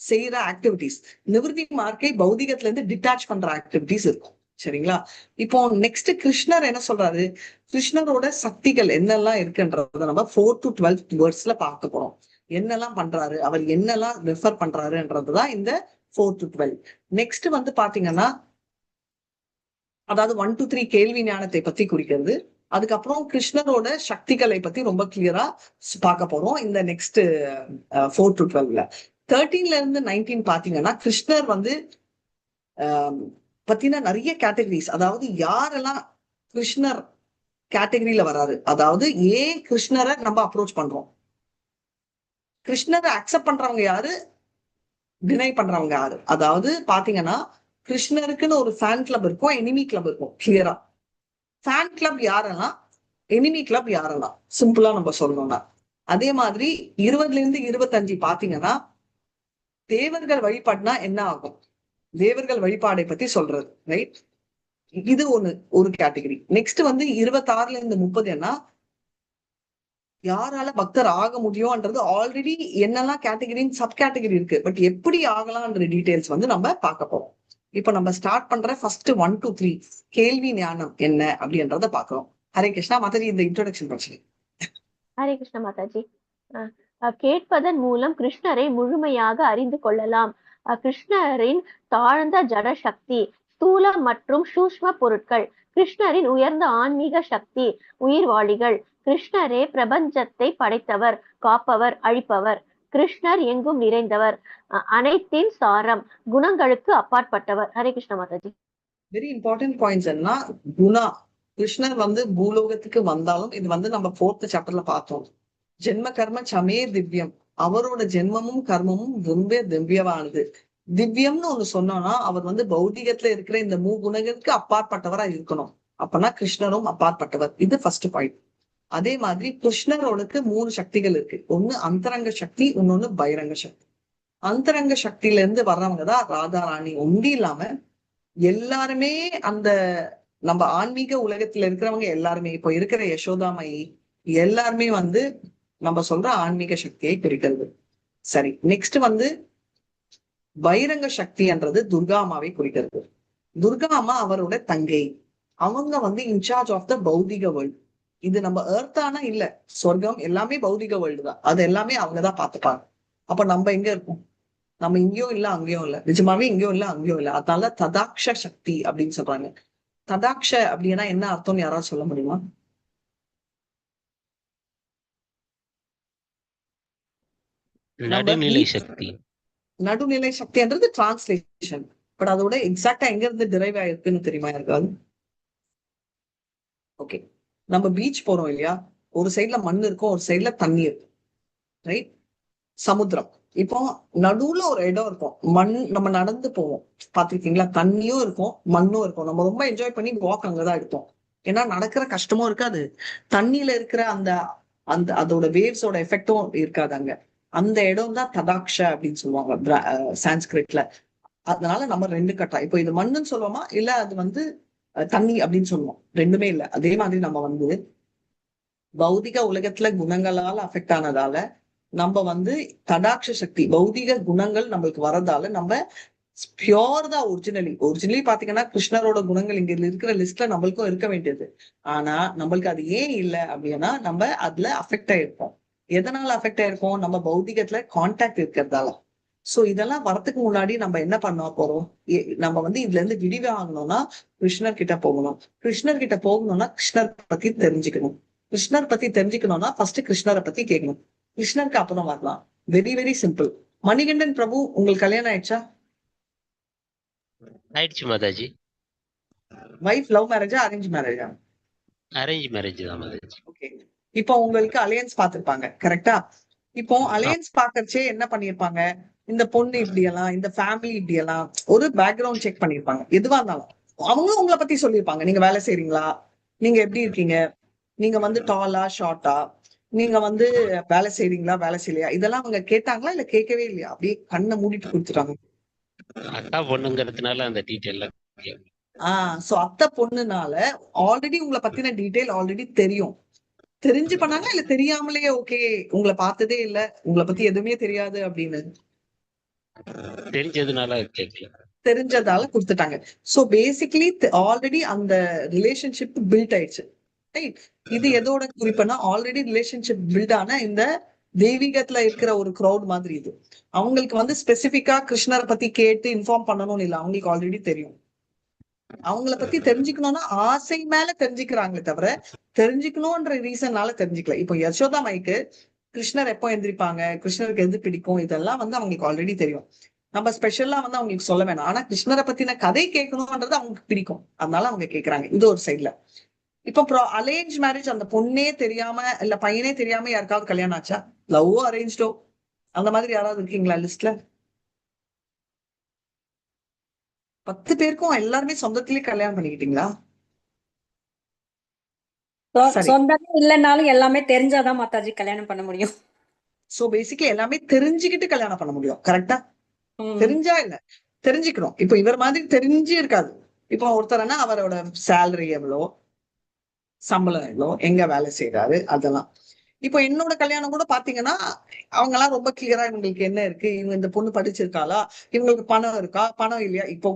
செய்யற ஆக்டிவிட்டிஸ். நிவிருத்தி மார்க்கை பௌதிகத்துல இருந்து டிட்டாச் பண்ற ஆக்டிவிட்டிஸ் இருக்கும். சரிங்களா? இப்போ நெக்ஸ்ட் கிருஷ்ணர் என்ன சொல்றாரு, கிருஷ்ணரோட சக்திகள் என்னெல்லாம் இருக்குன்றத நம்ம 4 to 12 வேர்ட்ஸ்ல பார்க்க போறோம். என்னெல்லாம் பண்றாரு, அவர் என்னெல்லாம் ரெஃபர் பண்றாருன்றதுதான் இந்த 4 to 12. நெக்ஸ்ட் வந்து பாத்தீங்கன்னா அதாவது 1 to 3 கேள்வி ஞானத்தை பத்தி குறிக்கிறது. அதுக்கப்புறம் கிருஷ்ணரோட சக்திகளை பத்தி ரொம்ப கிளியரா பார்க்க போறோம் இந்த நெக்ஸ்ட் 4 to 12ல. 13ல இருந்து 19 பாத்தீங்கன்னா கிருஷ்ணர் வந்து பத்தின நிறைய கேட்டகரிஸ், அதாவது யாரெல்லாம் கிருஷ்ணர் கேட்டகரியில வராரு, அதாவது ஏன் கிருஷ்ணரை நம்ம அப்ரோச் பண்றோம், கிருஷ்ணரை அக்செப்ட் பண்றவங்க யாரு, டினை பண்றவங்க யாரு. அதாவது பாத்தீங்கன்னா கிருஷ்ணருக்குன்னு ஒரு ஃபேன் கிளப் இருக்கும், எனிமி கிளப் இருக்கும். கிளியரா ஃபேன் கிளப் யாரெல்லாம், எனிமி கிளப் யாரெல்லாம், சிம்பிளா நம்ம சொல்லணும்னா. அதே மாதிரி 20ல இருந்து 25 பாத்தீங்கன்னா தேவர்கள் வழிபாடுனா என்ன ஆகும், தேவர்கள் வழிபாடை பத்தி சொல்றது, ரைட்? இது ஒரு கேட்டகரி. நெக்ஸ்ட் வந்து 26ல இருந்து 30 என்ன, யாரால பக்தர் ஆக முடியும்ன்றது ஆல்ரெடி என்னெல்லாம் கேட்டகரின்னு சப் கேட்டகரி இருக்கு. பட் எப்படி ஆகலாம்ன்ற டீடைல்ஸ் வந்து நம்ம பார்க்க போறோம். இப்ப நம்ம ஸ்டார்ட் பண்ற ஃபர்ஸ்ட் 1 to 3 கேள்வி ஞானம் என்ன அப்படின்றத பாக்குறோம். ஹரே கிருஷ்ணா. மாதாஜி இந்த இன்ட்ரோடக்ஷன் பிரச்சனை. ஹரே கிருஷ்ண மாதாஜி. கேட்பதன் மூலம் கிருஷ்ணரை முழுமையாக அறிந்து கொள்ளலாம். கிருஷ்ணரின் தாழ்ந்த ஜட சக்தி, ஸ்தூல மற்றும் சூஷ்ம பொருட்கள், கிருஷ்ணரின் உயர்ந்த ஆன்மீக சக்தி, உயிர்வாளிகள். கிருஷ்ணரே பிரபஞ்சத்தை படைத்தவர், காப்பவர், அழிப்பவர். கிருஷ்ணர் எங்கும் நிறைந்தவர், அனைத்தின் சாரம், குணங்களுக்கு அப்பாற்பட்டவர். Hare Krishna Mataji. Very important points என்ன, குணா. கிருஷ்ணர் வந்து பூலோகத்துக்கு வந்தாலும் இது வந்து நம்ம 4th சாப்டர்ல பார்த்தோம். ஜென்ம கர்ம சமே திவ்யம். அவரோட ஜென்மமும் கர்மமும் ரொம்ப திவ்யமானது. திவ்யம்னு ஒண்ணு சொன்னோம்னா அவர் வந்து பௌதிகத்துல இருக்கிற இந்த குணங்களுக்கு அப்பாற்பட்டவரா இருக்கணும். அப்பனா கிருஷ்ணரும் அப்பாற்பட்டவர். இது ஃபர்ஸ்ட் பாயிண்ட். அதே மாதிரி கிருஷ்ணரோடுக்கு 3 சக்திகள் இருக்கு. ஒண்ணு அந்தரங்க சக்தி, இன்னொன்னு பகிரங்க சக்தி. அந்தரங்க சக்தியில இருந்து வர்றவங்க தான் ராதா ராணி. ஒண்டி இல்லாம எல்லாருமே அந்த நம்ம ஆன்மீக உலகத்துல இருக்கிறவங்க எல்லாருமே, இப்போ இருக்கிற யசோதாமயி எல்லாருமே வந்து நம்ம சொல்ற ஆன்மீக சக்தியை குறிக்கிறது. சரி, நெக்ஸ்ட் வந்து பகிரங்க சக்தின்றது துர்கா அம்மாவை குறிக்கிறது. துர்கா அம்மா அவரோட தங்கை. அவங்க வந்து இன்சார்ஜ் ஆஃப் த பௌதிக வேர்ல்ட். இது நம்ம எர்த்தானா இல்ல, சொர்க்கம் எல்லாமே பௌதிக வேர்ல்டு தான். அது எல்லாமே அவங்கதான் பாத்துப்பாங்க. அப்ப நம்ம எங்க இருக்கோம்? நம்ம இங்கேயும் இல்ல அங்கேயும் இல்ல, நிஜமாவே இங்கேயும் இல்ல அங்கேயும் இல்ல. அதனால ததாக்ஷ சக்தி அப்படின்னு சொல்றாங்க. ததாக்ஷ அப்படின்னா என்ன அர்த்தம்னு யாராவது சொல்ல முடியுமா? நடுநிலை சக்தி. நடுநிலை சக்தின்றது டிரான்ஸ்லேஷன். பட் அதோட எக்ஸாக்டா எங்க இருந்து டிரைவ் ஆயிருக்குன்னு தெரியுமா இருக்காது? ஓகே, நம்ம பீச் போறோம் இல்லையா, ஒரு சைட்ல மண் இருக்கும், ஒரு சைட்ல தண்ணி இருக்கும், ரைட்? சமுத்திரம். இப்போ நடுவுல ஒரு இடம் இருக்கும், மண். நம்ம நடந்து போவோம், பாத்திருக்கீங்களா? தண்ணியும் இருக்கும், மண்ணும் இருக்கும். நம்ம ரொம்ப என்ஜாய் பண்ணி வாக் அங்கதான் எடுத்தோம். ஏன்னா நடக்கிற கஷ்டமும் இருக்காது, தண்ணியில இருக்கிற அந்த அந்த அதோட வேவ்ஸோட எஃபெக்டும் இருக்காது அங்க. அந்த இடம் தான் ததாக்ஷ அப்படின்னு சொல்லுவாங்க சான்ஸ்கிரிட்ல. அதனால நம்ம 2 கட்டா, இப்போ இது மண்ணுன்னு சொல்லுவோமா இல்ல அது வந்து தண்ணி அப்படின்னு சொல்லுவோம்? ரெண்டுமே இல்ல. அதே மாதிரி நம்ம வந்து பௌதிக உலகத்துல குணங்களால அஃபெக்ட் ஆனதால நம்ம வந்து தடாட்ச சக்தி, பௌதிக குணங்கள் நம்மளுக்கு வரதால நம்ம பியோர் தான். ஒரிஜினலி பாத்தீங்கன்னா கிருஷ்ணரோட குணங்கள் இங்க இருக்கிற லிஸ்ட்ல நம்மளுக்கும் இருக்க வேண்டியது. ஆனா நம்மளுக்கு அது ஏன் இல்லை அப்படின்னா நம்ம அதுல அஃபெக்ட் ஆயிருப்போம். எதனால அஃபெக்ட் ஆயிருப்போம்? நம்ம பௌதிகத்துல கான்டாக்ட் இருக்கிறதால. சோ இதெல்லாம் வரத்துக்கு முன்னாடி நம்ம என்ன பண்ண போறோம்? நம்ம வந்து இதுல இருந்து விடிவாகணும்னா கிருஷ்ணர் கிட்ட போகணும். கிருஷ்ணர் கிட்ட போகணும்னா கிருஷ்ணர் பத்தி தெரிஞ்சுக்கணும். கிருஷ்ணர் பத்தி தெரிஞ்சுக்கணும்னா ஃபர்ஸ்ட் கிருஷ்ணரை பத்தி கேட்கணும். கிருஷ்ணருக்கு அப்புறம் வரலாம். Very very simple. Manikandan Prabhu, உங்களுக்கு கல்யாணம் ஆயிடுச்சா? ஆயிடுச்சு மாதாஜி. வைஃப் லவ் மேரேஜா அரேஞ்ச் மேரேஜா? அரேஞ்ச் மேரேஜ் தான் மாதாஜி. ஓகே. இப்போ உங்களுக்கு அலையன்ஸ் பார்த்திருப்பாங்க, கரெக்டா? இப்போ அலையன்ஸ் பாக்கறச்சே என்ன பண்ணிருப்பாங்க? இந்த பொண்ணு இப்படி எல்லாம், இந்த ஃபேமிலி இப்படி எல்லாம் ஒரு பேக்ரவுண்ட் செக் பண்ணிருப்பாங்க. எதுவா இருந்தாலும் அவங்க உங்களை பத்தி சொல்லியிருப்பாங்க. நீங்க வேலை செய்றீங்களா? நீங்க எப்படி இருக்கீங்க? நீங்க வந்து டாலா ஷார்ட்டா? நீங்க வந்து வேலை செய்றீங்களா வேலை செய்யலையா? இதெல்லாம் அவங்க கேட்டாங்களா இல்ல கேட்கவே இல்லையா? அப்படியே கண்ணை மூடிட்டு கொடுத்துட்டாங்க. அக்கா பொண்ணுங்கிறதுனால அந்த டீட்டெயில். சோ அத்தை பொண்ணுனால ஆல்ரெடி உங்களை பத்தின டீடைல் ஆல்ரெடி தெரியும். தெரிஞ்சு பண்ணாங்க இல்ல தெரியாமலேயே ஓகே உங்களை பார்த்ததே இல்ல, உங்களை பத்தி எதுவுமே தெரியாது அப்படின்னு தெரிஞ்சதுனால கேட்கல. தெரிஞ்சதால கொடுத்துட்டாங்க. சோ பேசிக்கலி ஆல்ரெடி அந்த ரிலேஷன்ஷிப் பில்ட் ஆயிடுச்சு, ரைட்? இது எதோட குறிப்புனா ஆல்ரெடி ரிலேஷன்ஷிப் பில்ட் ஆன இந்த தெய்வீகத்துல இருக்கிற ஒரு கிரௌட் மாதிரி. இது அவங்களுக்கு வந்து ஸ்பெசிபிக்கா கிருஷ்ணரை பத்தி கேட்டு இன்ஃபார்ம் பண்ணணும்னு இல்லை, அவங்களுக்கு ஆல்ரெடி தெரியும். அவங்கள பத்தி தெரிஞ்சுக்கணும்னா ஆசை மேல தெரிஞ்சுக்கிறாங்களே தவிர தெரிஞ்சுக்கணும்ன்ற ரீசன்னால தெரிஞ்சுக்கல. இப்போ யசோதா மைக்கு கிருஷ்ணர் எப்போ எந்திரிப்பாங்க, கிருஷ்ணருக்கு எது பிடிக்கும், இதெல்லாம் வந்து அவங்களுக்கு ஆல்ரெடி தெரியும். நம்ம ஸ்பெஷலா வந்து அவங்களுக்கு சொல்ல வேணாம். ஆனா கிருஷ்ணரை பத்தின கதை கேட்கணும்ன்றது அவங்களுக்கு பிடிக்கும், அதனால அவங்க கேட்கறாங்க. இது ஒரு சைட்ல. இப்போ அரேஞ்ச் மேரேஜ், அந்த பொண்ணே தெரியாம இல்ல பையனே தெரியாம யாருக்காவது கல்யாணம் ஆச்சா? லவ்வோ அரேஞ்சோ அந்த மாதிரி யாராவது இருக்கீங்களா லிஸ்ட்ல? 10 பேருக்கும் எல்லாருமே சொந்தத்திலேயே கல்யாணம் பண்ணிக்கிட்டீங்களா? சரி. சொந்தமே இல்லைன்னாலும் எல்லாமே தெரிஞ்சாதான் மாதாஜி கல்யாணம் பண்ண முடியும். சோ பேசிக்கலி எல்லாமே தெரிஞ்சுக்கிட்டு கல்யாணம் பண்ண முடியும், கரெக்டா? தெரிஞ்சா இல்ல, தெரிஞ்சுக்கணும். இப்போ இவர் மாதிரி தெரிஞ்சு இருக்காது. இப்போ ஒருத்தர்னா அவரோட சேலரி எவ்வளோ, சம்பளம் எவ்வளோ, எங்க வேலை செய்யறாரு, அதெல்லாம். இப்போ என்னோட கல்யாணம் கூட பாத்தீங்கன்னா அவங்க எல்லாம் ரொம்ப கிளியரா இவங்களுக்கு என்ன இருக்கு, இவங்க இந்த பொண்ணு படிச்சிருக்காளா, இவங்களுக்கு பணம் இருக்கா, பணம் இல்லையா. இப்போ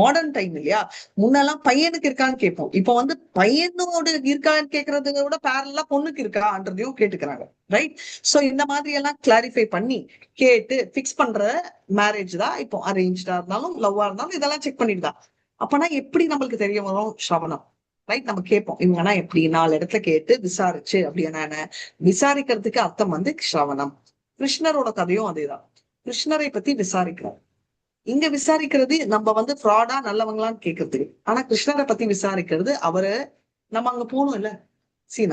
மாடர்ன் டைம் இல்லையா, முன்னெல்லாம் பையனுக்கு இருக்கான்னு கேட்போம். இப்போ வந்து பையனோட இருக்கான்னு கேட்கறத விட பேரலா பொண்ணுக்கு இருக்கான்றதையும் கேட்டுக்கிறாங்க. ரைட். சோ இந்த மாதிரி எல்லாம் கிளாரிஃபை பண்ணி கேட்டு பிக்ஸ் பண்ற மேரேஜ் தான் இப்போ அரேஞ்சா இருந்தாலும் லவ்வா இருந்தாலும் இதெல்லாம் செக் பண்ணிட்டு தான். அப்பனா எப்படி நம்மளுக்கு தெரிய வரும் ஸ்ரவணம். ரைட். நம்ம கேட்போம் இவங்கன்னா எப்படி 4 இடத்துல கேட்டு விசாரிச்சு அப்படின்னா என்ன, விசாரிக்கிறதுக்கு அர்த்தம் வந்து ஸ்ரவணம். கிருஷ்ணரோட கதையும் அதேதான். கிருஷ்ணரை பத்தி விசாரிக்கிறோம். இங்க விசாரிக்கிறது நம்ம வந்து ஃப்ராடா நல்லவங்களான்னு கேட்கறதுக்கு. ஆனா கிருஷ்ணரை பத்தி விசாரிக்கிறது அவரை நம்ம அங்க போகணும் இல்ல.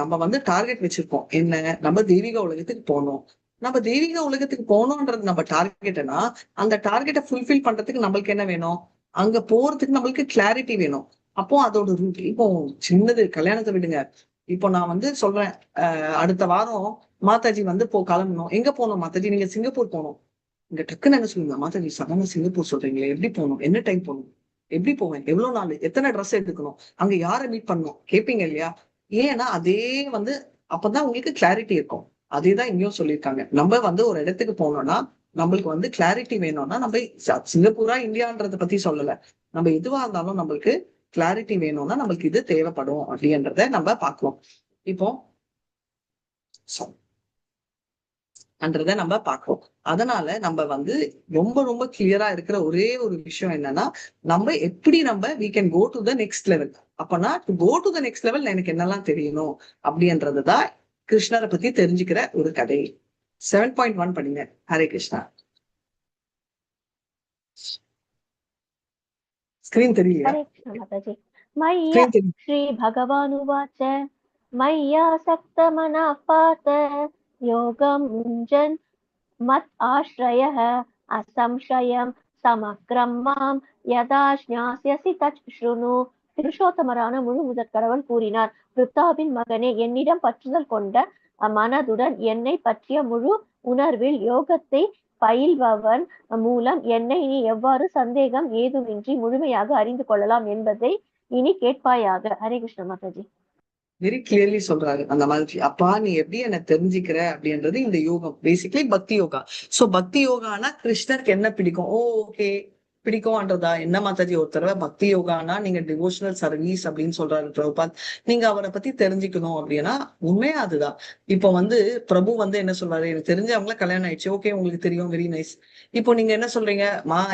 நம்ம வந்து டார்கெட் வச்சிருக்கோம் என்ன, நம்ம தெய்வீக உலகத்துக்கு போகணும். நம்ம தெய்வீக உலகத்துக்கு போகணும்ன்றது நம்ம டார்கெட்னா அந்த டார்கெட்டை ஃபுல்ஃபில் பண்றதுக்கு நம்மளுக்கு என்ன வேணும், அங்க போறதுக்கு நம்மளுக்கு கிளாரிட்டி வேணும். அப்போ அதோட ரூட் இப்போ சின்னது கல்யாணத்தை விடுங்க. இப்போ நான் வந்து சொல்றேன் அடுத்த வாரம் மாதாஜி வந்து கிளம்பணும். எங்க போகணும் மாதாஜி, நீங்க சிங்கப்பூர் போகணும். இங்க டக்குன்னு என்ன சொல்லுங்க மாதாஜி, சடனா சிங்கப்பூர் சொல்றீங்களே, எப்படி போகணும், என்ன டைம் போகணும், எப்படி போவேன், எவ்வளவு நாள், எத்தனை ட்ரெஸ் எடுக்கணும், அங்க யாரை மீட் பண்ணணும் கேட்பீங்க இல்லையா. ஏன்னா அதே வந்து அப்பதான் உங்களுக்கு கிளாரிட்டி இருக்கும். அதேதான் இங்கேயும் சொல்லியிருக்காங்க. நம்ம வந்து ஒரு இடத்துக்கு போனோம்னா நம்மளுக்கு வந்து கிளாரிட்டி வேணும்னா நம்ம சிங்கப்பூரா இந்தியான்றத பத்தி சொல்லல, நம்ம எதுவா இருந்தாலும் நம்மளுக்கு கிளாரிட்டி வேணும்னா நம்மளுக்கு இது தேவைப்படும் அப்படின்றத நம்ம பார்க்கலாம். இப்போ அன்றத நம்ம பார்க்கிறோம். அதனால நம்ம வந்து ரொம்ப ரொம்ப கிளியரா இருக்கிற ஒரே ஒரு விஷயம் என்னன்னா, நம்ம எப்படி நம்ம we can go to the next level. அப்பனா to go to the next level எனக்கு என்னெல்லாம் தெரியணும் அப்படின்றதுதான் கிருஷ்ணரை பத்தி தெரிஞ்சுக்கிற ஒரு கதை. 7.1 படிங்க. ஹரே கிருஷ்ணா. ஸ்கிரீன் தெரியலையா? हरे कृष्ण माताजी। मय्या ஸ்கிரீன் தெரியும். श्री भगवानुवाच मय्यासक्तमनः पार्थ योगं मुञ्चन् मत् आश्रयः असंशयं समग्रं मां यदा ज्ञास्यसि तत् शृणु. புருஷோத்தமரான முழு முதற் கடவுள் கூறினார், பிருத்தாவின் மகனே, என்னிடம் பற்றுதல் கொண்ட மனதுடன் என்னை பற்றிய முழு உணர்வில் யோகத்தை பயில்பவன் மூலம் என்னை நீ எவ்வாறு சந்தேகம் ஏதுமின்றி முழுமையாக அறிந்து கொள்ளலாம் என்பதை இனி கேட்பாயாக. ஹரே கிருஷ்ண மாதாஜி. வெரி கிளியர்லி சொல்றாரு அந்த மாதிரி. அப்பா நீ எப்படி என்ன தெரிஞ்சுக்கிற அப்படின்றது இந்த யோகம், பேசிக்கலி பக்தி யோகா. சோ பக்தி யோகானா கிருஷ்ணருக்கு என்ன பிடிக்கும், ஓகே பிடிக்கும்ன்றதா என்ன மாதாஜி. ஒரு தடவை பக்தி யோகானா நீங்க டிவோஷனல் சர்வீஸ் அப்படின்னு சொல்றாரு பிரபுபாத். நீங்க அவரை பத்தி தெரிஞ்சுக்கணும் அப்படின்னா உண்மையா அதுதான். இப்போ வந்து பிரபு வந்து என்ன சொல்றாரு, எனக்கு தெரிஞ்சவங்கள கல்யாணம் ஆயிடுச்சு, ஓகே உங்களுக்கு தெரியும், வெரி நைஸ். இப்போ நீங்க என்ன சொல்றீங்க,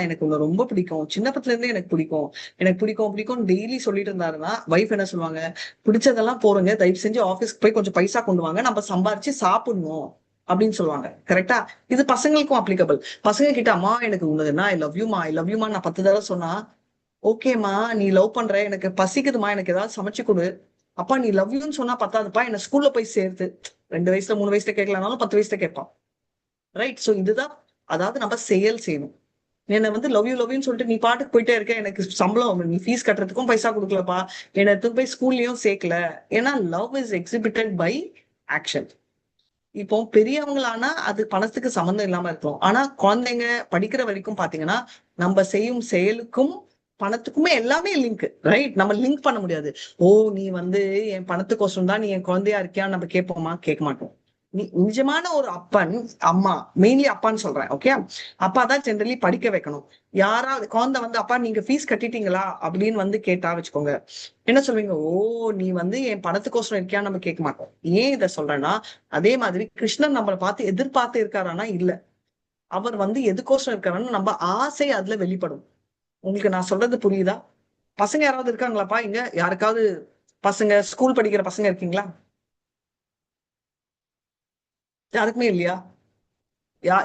எனக்கு உங்களை ரொம்ப பிடிக்கும், சின்னப்பத்துல இருந்தே எனக்கு பிடிக்கும், எனக்கு பிடிக்கும் பிடிக்கும் டெய்லி சொல்லிட்டு இருந்தாருன்னா வைஃப் என்ன சொல்லுவாங்க, பிடிச்சதெல்லாம் போறங்க, தயவு செஞ்சு ஆபீஸ்க்கு போய் கொஞ்சம் பைசா கொண்டு வாங்க, நம்ம சம்பாரிச்சு சாப்பிடணும் அப்படின்னு சொல்லுவாங்க. கரெக்டா? இது பசங்களுக்கும் அப்ளிகபிள். பசங்க கிட்ட அம்மா எனக்கு உன்னதுன்னா I love Yuma, I love யூமா நான் 10 தடவை சொன்னா, ஓகேமா நீ லவ் பண்ற, எனக்கு பசிக்குதுமா, எனக்கு ஏதாவது சமைச்சு கொடு. அப்பா நீ லவ் யூன்னு சொன்னா பத்தாதுப்பா, என்ன ஸ்கூல்ல போய் சேர்த்து. 2 வயசுல 3 வயசுல கேட்கலனாலும் 10 வயசுல கேட்பான். ரைட். சோ இதுதான், அதாவது நம்ம செயல் செய்யணும். என்னை வந்து லவ் யூன்னு சொல்லிட்டு நீ பாட்டுக்கு போயிட்டே இருக்க, எனக்கு சம்பளம் நீ ஃபீஸ் கட்டுறதுக்கும் பைசா கொடுக்கலப்பா, என்னை எடுத்து போய் ஸ்கூல்லயும் சேர்க்கல. ஏன்னா love is exhibited by action. இப்போ பெரியவங்களானா அது பணத்துக்கு சம்மந்தம் இல்லாம இருக்கும். ஆனா குழந்தைங்க படிக்கிற வரைக்கும் பாத்தீங்கன்னா நம்ம செய்யும் செயலுக்கும் பணத்துக்குமே எல்லாமே லிங்க். ரைட். நம்ம லிங்க் பண்ண முடியாது. ஓ நீ வந்து என் பணத்துக்கோசரம் தான் நீ என் குழந்தையா இருக்கியா நம்ம கேட்போமா, கேட்க மாட்டோம். நீ நிஜமான ஒரு அப்பன் அம்மா, மெயின்லி அப்பான்னு சொல்றேன், ஓகே, அப்பா தான் ஜென்ரலி படிக்க வைக்கணும். யாராவது குழந்தை வந்து அப்பா நீங்க ஃபீஸ் கட்டிட்டீங்களா அப்படின்னு வந்து கேட்டா வச்சுக்கோங்க, என்ன சொல்வீங்க, ஓ நீ வந்து என் பணத்துக்கோசரம் இருக்கியான்னு நம்ம கேட்க மாட்டோம். ஏன் இதை சொல்றேன்னா அதே மாதிரி கிருஷ்ணன் நம்மளை பார்த்து எதிர்பார்த்து இருக்காரானா இல்ல, அவர் வந்து எதுக்கோசரம் இருக்காருன்னு நம்ம ஆசை அதுல வெளிப்படும். உங்களுக்கு நான் சொல்றது புரியுதா? பசங்க யாராவது இருக்காங்களாப்பா இங்க, யாருக்காவது பசங்க, ஸ்கூல் படிக்கிற பசங்க இருக்கீங்களா? யாருக்குமே இல்லையா?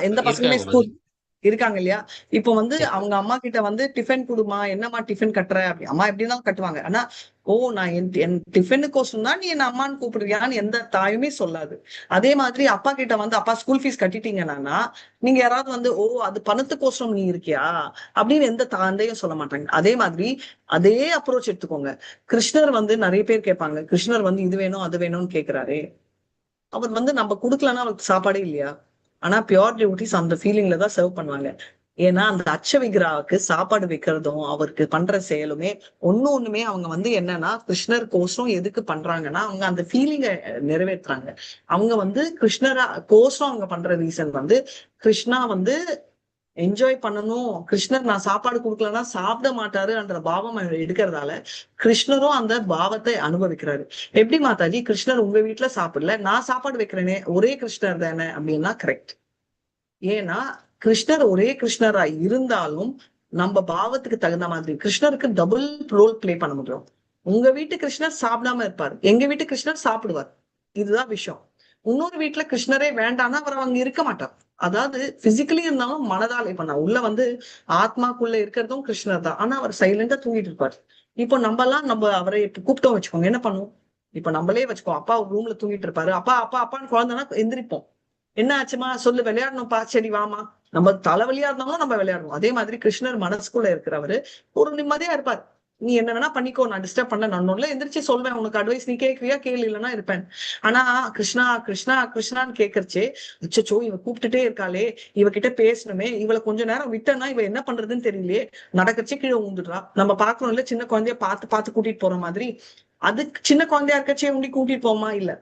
எந்த பசங்களுமே ஸ்கூல் இருக்காங்க இல்லையா? இப்போ வந்து அவங்க அம்மா கிட்ட வந்து டிஃபன் கொடுமா, என்னம்மா டிஃபன் கட்டுற அப்படி, அம்மா எப்படின்னாலும் கட்டுவாங்க. ஆனா ஓ நான் என் டிஃபனுக்கோசம் தான் நீ என்ன அம்மான்னு கூப்பிடுறியான்னு எந்த தாயுமே சொல்லாது. அதே மாதிரி அப்பா கிட்ட வந்து அப்பா ஸ்கூல் ஃபீஸ் கட்டிட்டீங்கன்னா நீங்க யாராவது வந்து ஓ அது பணத்துக்கோசரம் நீ இருக்கியா அப்படின்னு எந்த தந்தையும் சொல்ல மாட்டாங்க. அதே மாதிரி அதே அப்ரோச் எடுத்துக்கோங்க. கிருஷ்ணர் வந்து நிறைய பேர் கேட்பாங்க, கிருஷ்ணர் வந்து இது வேணும் அது வேணும்னு கேட்கிறாரு, அவர் வந்து நம்ம கொடுக்கலன்னா அவருக்கு சாப்பாடே இல்லையா? ஆனா பியோர் டியூட்டிஸ் அந்த ஃபீலிங்ல தான் சர்வ் பண்ணுவாங்க. ஏன்னா அந்த அச்ச விக்கிரகாவுக்கு சாப்பாடு வைக்கிறதும் அவருக்கு பண்ற செயலுமே ஒண்ணுமே அவங்க வந்து என்னன்னா கிருஷ்ணர் கோசம் எதுக்கு பண்றாங்கன்னா அவங்க அந்த ஃபீலிங்கை நிறைவேற்றுறாங்க. அவங்க வந்து கிருஷ்ணரா கோசம் அவங்க பண்ற ரீசன் வந்து கிருஷ்ணா வந்து என்ஜாய் பண்ணணும், கிருஷ்ணர் நான் சாப்பாடு கொடுக்கலன்னா சாப்பிட மாட்டாருன்ற பாவம் எடுக்கிறதால கிருஷ்ணரும் அந்த பாவத்தை அனுபவிக்கிறாரு. எப்படி மாதாஜி கிருஷ்ணர் உங்க வீட்டுல சாப்பிடல, நான் சாப்பாடு வைக்கிறேனே, ஒரே கிருஷ்ணர் தானே அப்படின்னா கரெக்ட். ஏன்னா கிருஷ்ணர் ஒரே கிருஷ்ணரா இருந்தாலும் நம்ம பாவத்துக்கு தகுந்த மாதிரி கிருஷ்ணருக்கு டபுள் ரோல் பிளே பண்ண முடியும். உங்க வீட்டு கிருஷ்ணர் சாப்பிடாம இருப்பார், எங்க வீட்டு கிருஷ்ணர் சாப்பிடுவார், இதுதான் விஷயம். இன்னொரு வீட்டுல கிருஷ்ணரே வேண்டாம்னா அவர் அங்க இருக்க மாட்டார். அதாவது பிசிக்கலி இருந்தாலும் மனதாலே பண்ண உள்ள வந்து ஆத்மாக்குள்ள இருக்கிறதும் கிருஷ்ணர் தான். ஆனா அவர் சைலண்டா தூங்கிட்டு இருப்பார். இப்போ நம்ம அவரை கூப்பிட்டோம் வச்சுக்கோங்க, என்ன பண்ணுவோம்? இப்ப நம்மளே வச்சுக்கோ, அப்பா ஒரு ரூம்ல தூங்கிட்டு இருப்பாரு, அப்பா அப்பா அப்பான்னு குழந்தைனா எந்திரிப்போம், என்ன ஆச்சுமா சொல்லு, விளையாடணும்ப்பா, சரி வாமா. நம்ம தலைவலியா இருந்தாலும் நம்ம விளையாடுவோம். அதே மாதிரி கிருஷ்ணர் மனசுக்குள்ள இருக்கிறவரு ஒரு நிம்மதியா இருப்பார். நீ என்ன வேணா பண்ணிக்கோ, நான் டிஸ்டர்ப் பண்ண நன்னோன்ல எந்திரிச்சு சொல்வேன், உனக்கு அட்வைஸ் நீ கேட்கறியா கேள்வி இல்லைன்னா இருப்பேன். ஆனா கிருஷ்ணா கிருஷ்ணா கிருஷ்ணான்னு கேட்கறச்சே அச்சோ இவ கூப்பிட்டுட்டே இருக்காளே, இவகிட்ட பேசணுமே, இவளை கொஞ்ச நேரம் விட்டனா இவ என்ன பண்றதுன்னு தெரியலையே, நடக்கச்சே கீழே ஊந்துடுறா. நம்ம பாக்குறோம் இல்ல, சின்ன குழந்தைய பார்த்து கூட்டிட்டு போற மாதிரி. அது சின்ன குழந்தையா இருக்கச்சே உண்டி கூட்டிட்டு போமா? இல்ல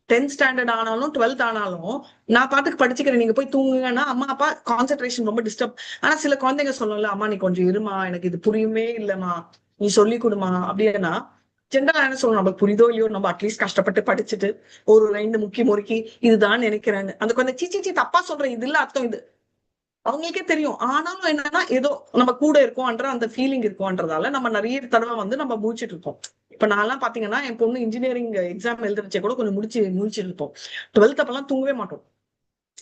10th ஸ்டாண்டர்ட் ஆனாலும் 12th ஆனாலும் நான் பாட்டுக்கு படிச்சுக்கிறேன், நீங்க போய் தூங்குங்கன்னா அம்மா அப்பா கான்சென்ட்ரேஷன் ரொம்ப டிஸ்டர்ப். ஆனா சில குழந்தைங்க சொல்லல, அம்மா நீ கொஞ்சம் இருமா, எனக்கு இது புரியுமே இல்லம்மா, நீ சொல்லி கொடுமா அப்படின்னா ஜென்ரலா என்ன சொல்லணும், நமக்கு புரிதோ இல்லையோ நம்ம அட்லீஸ்ட் கஷ்டப்பட்டு படிச்சுட்டு ஒரு 2 முறுக்கி இதுதான் நினைக்கிறேன்னு அந்த குழந்தை சீச்சி தப்பா சொல்றேன், இது இல்ல அர்த்தம் இது அவங்களுக்கே தெரியும். ஆனாலும் என்னன்னா ஏதோ நம்ம கூட இருக்கோம்ன்ற அந்த ஃபீலிங் இருக்கோன்றதால நம்ம நிறைய தடவை வந்து நம்ம முடிச்சிட்டு இருக்கோம். இப்ப நான்லாம் பாத்தீங்கன்னா என் பொண்ணு இன்ஜினியரிங் எக்ஸாம் எழுதுறச்சே கூட கொஞ்சம் முடிச்சிட்டு இருப்போம். 12th அப்பெல்லாம் தூங்கவே மாட்டோம்.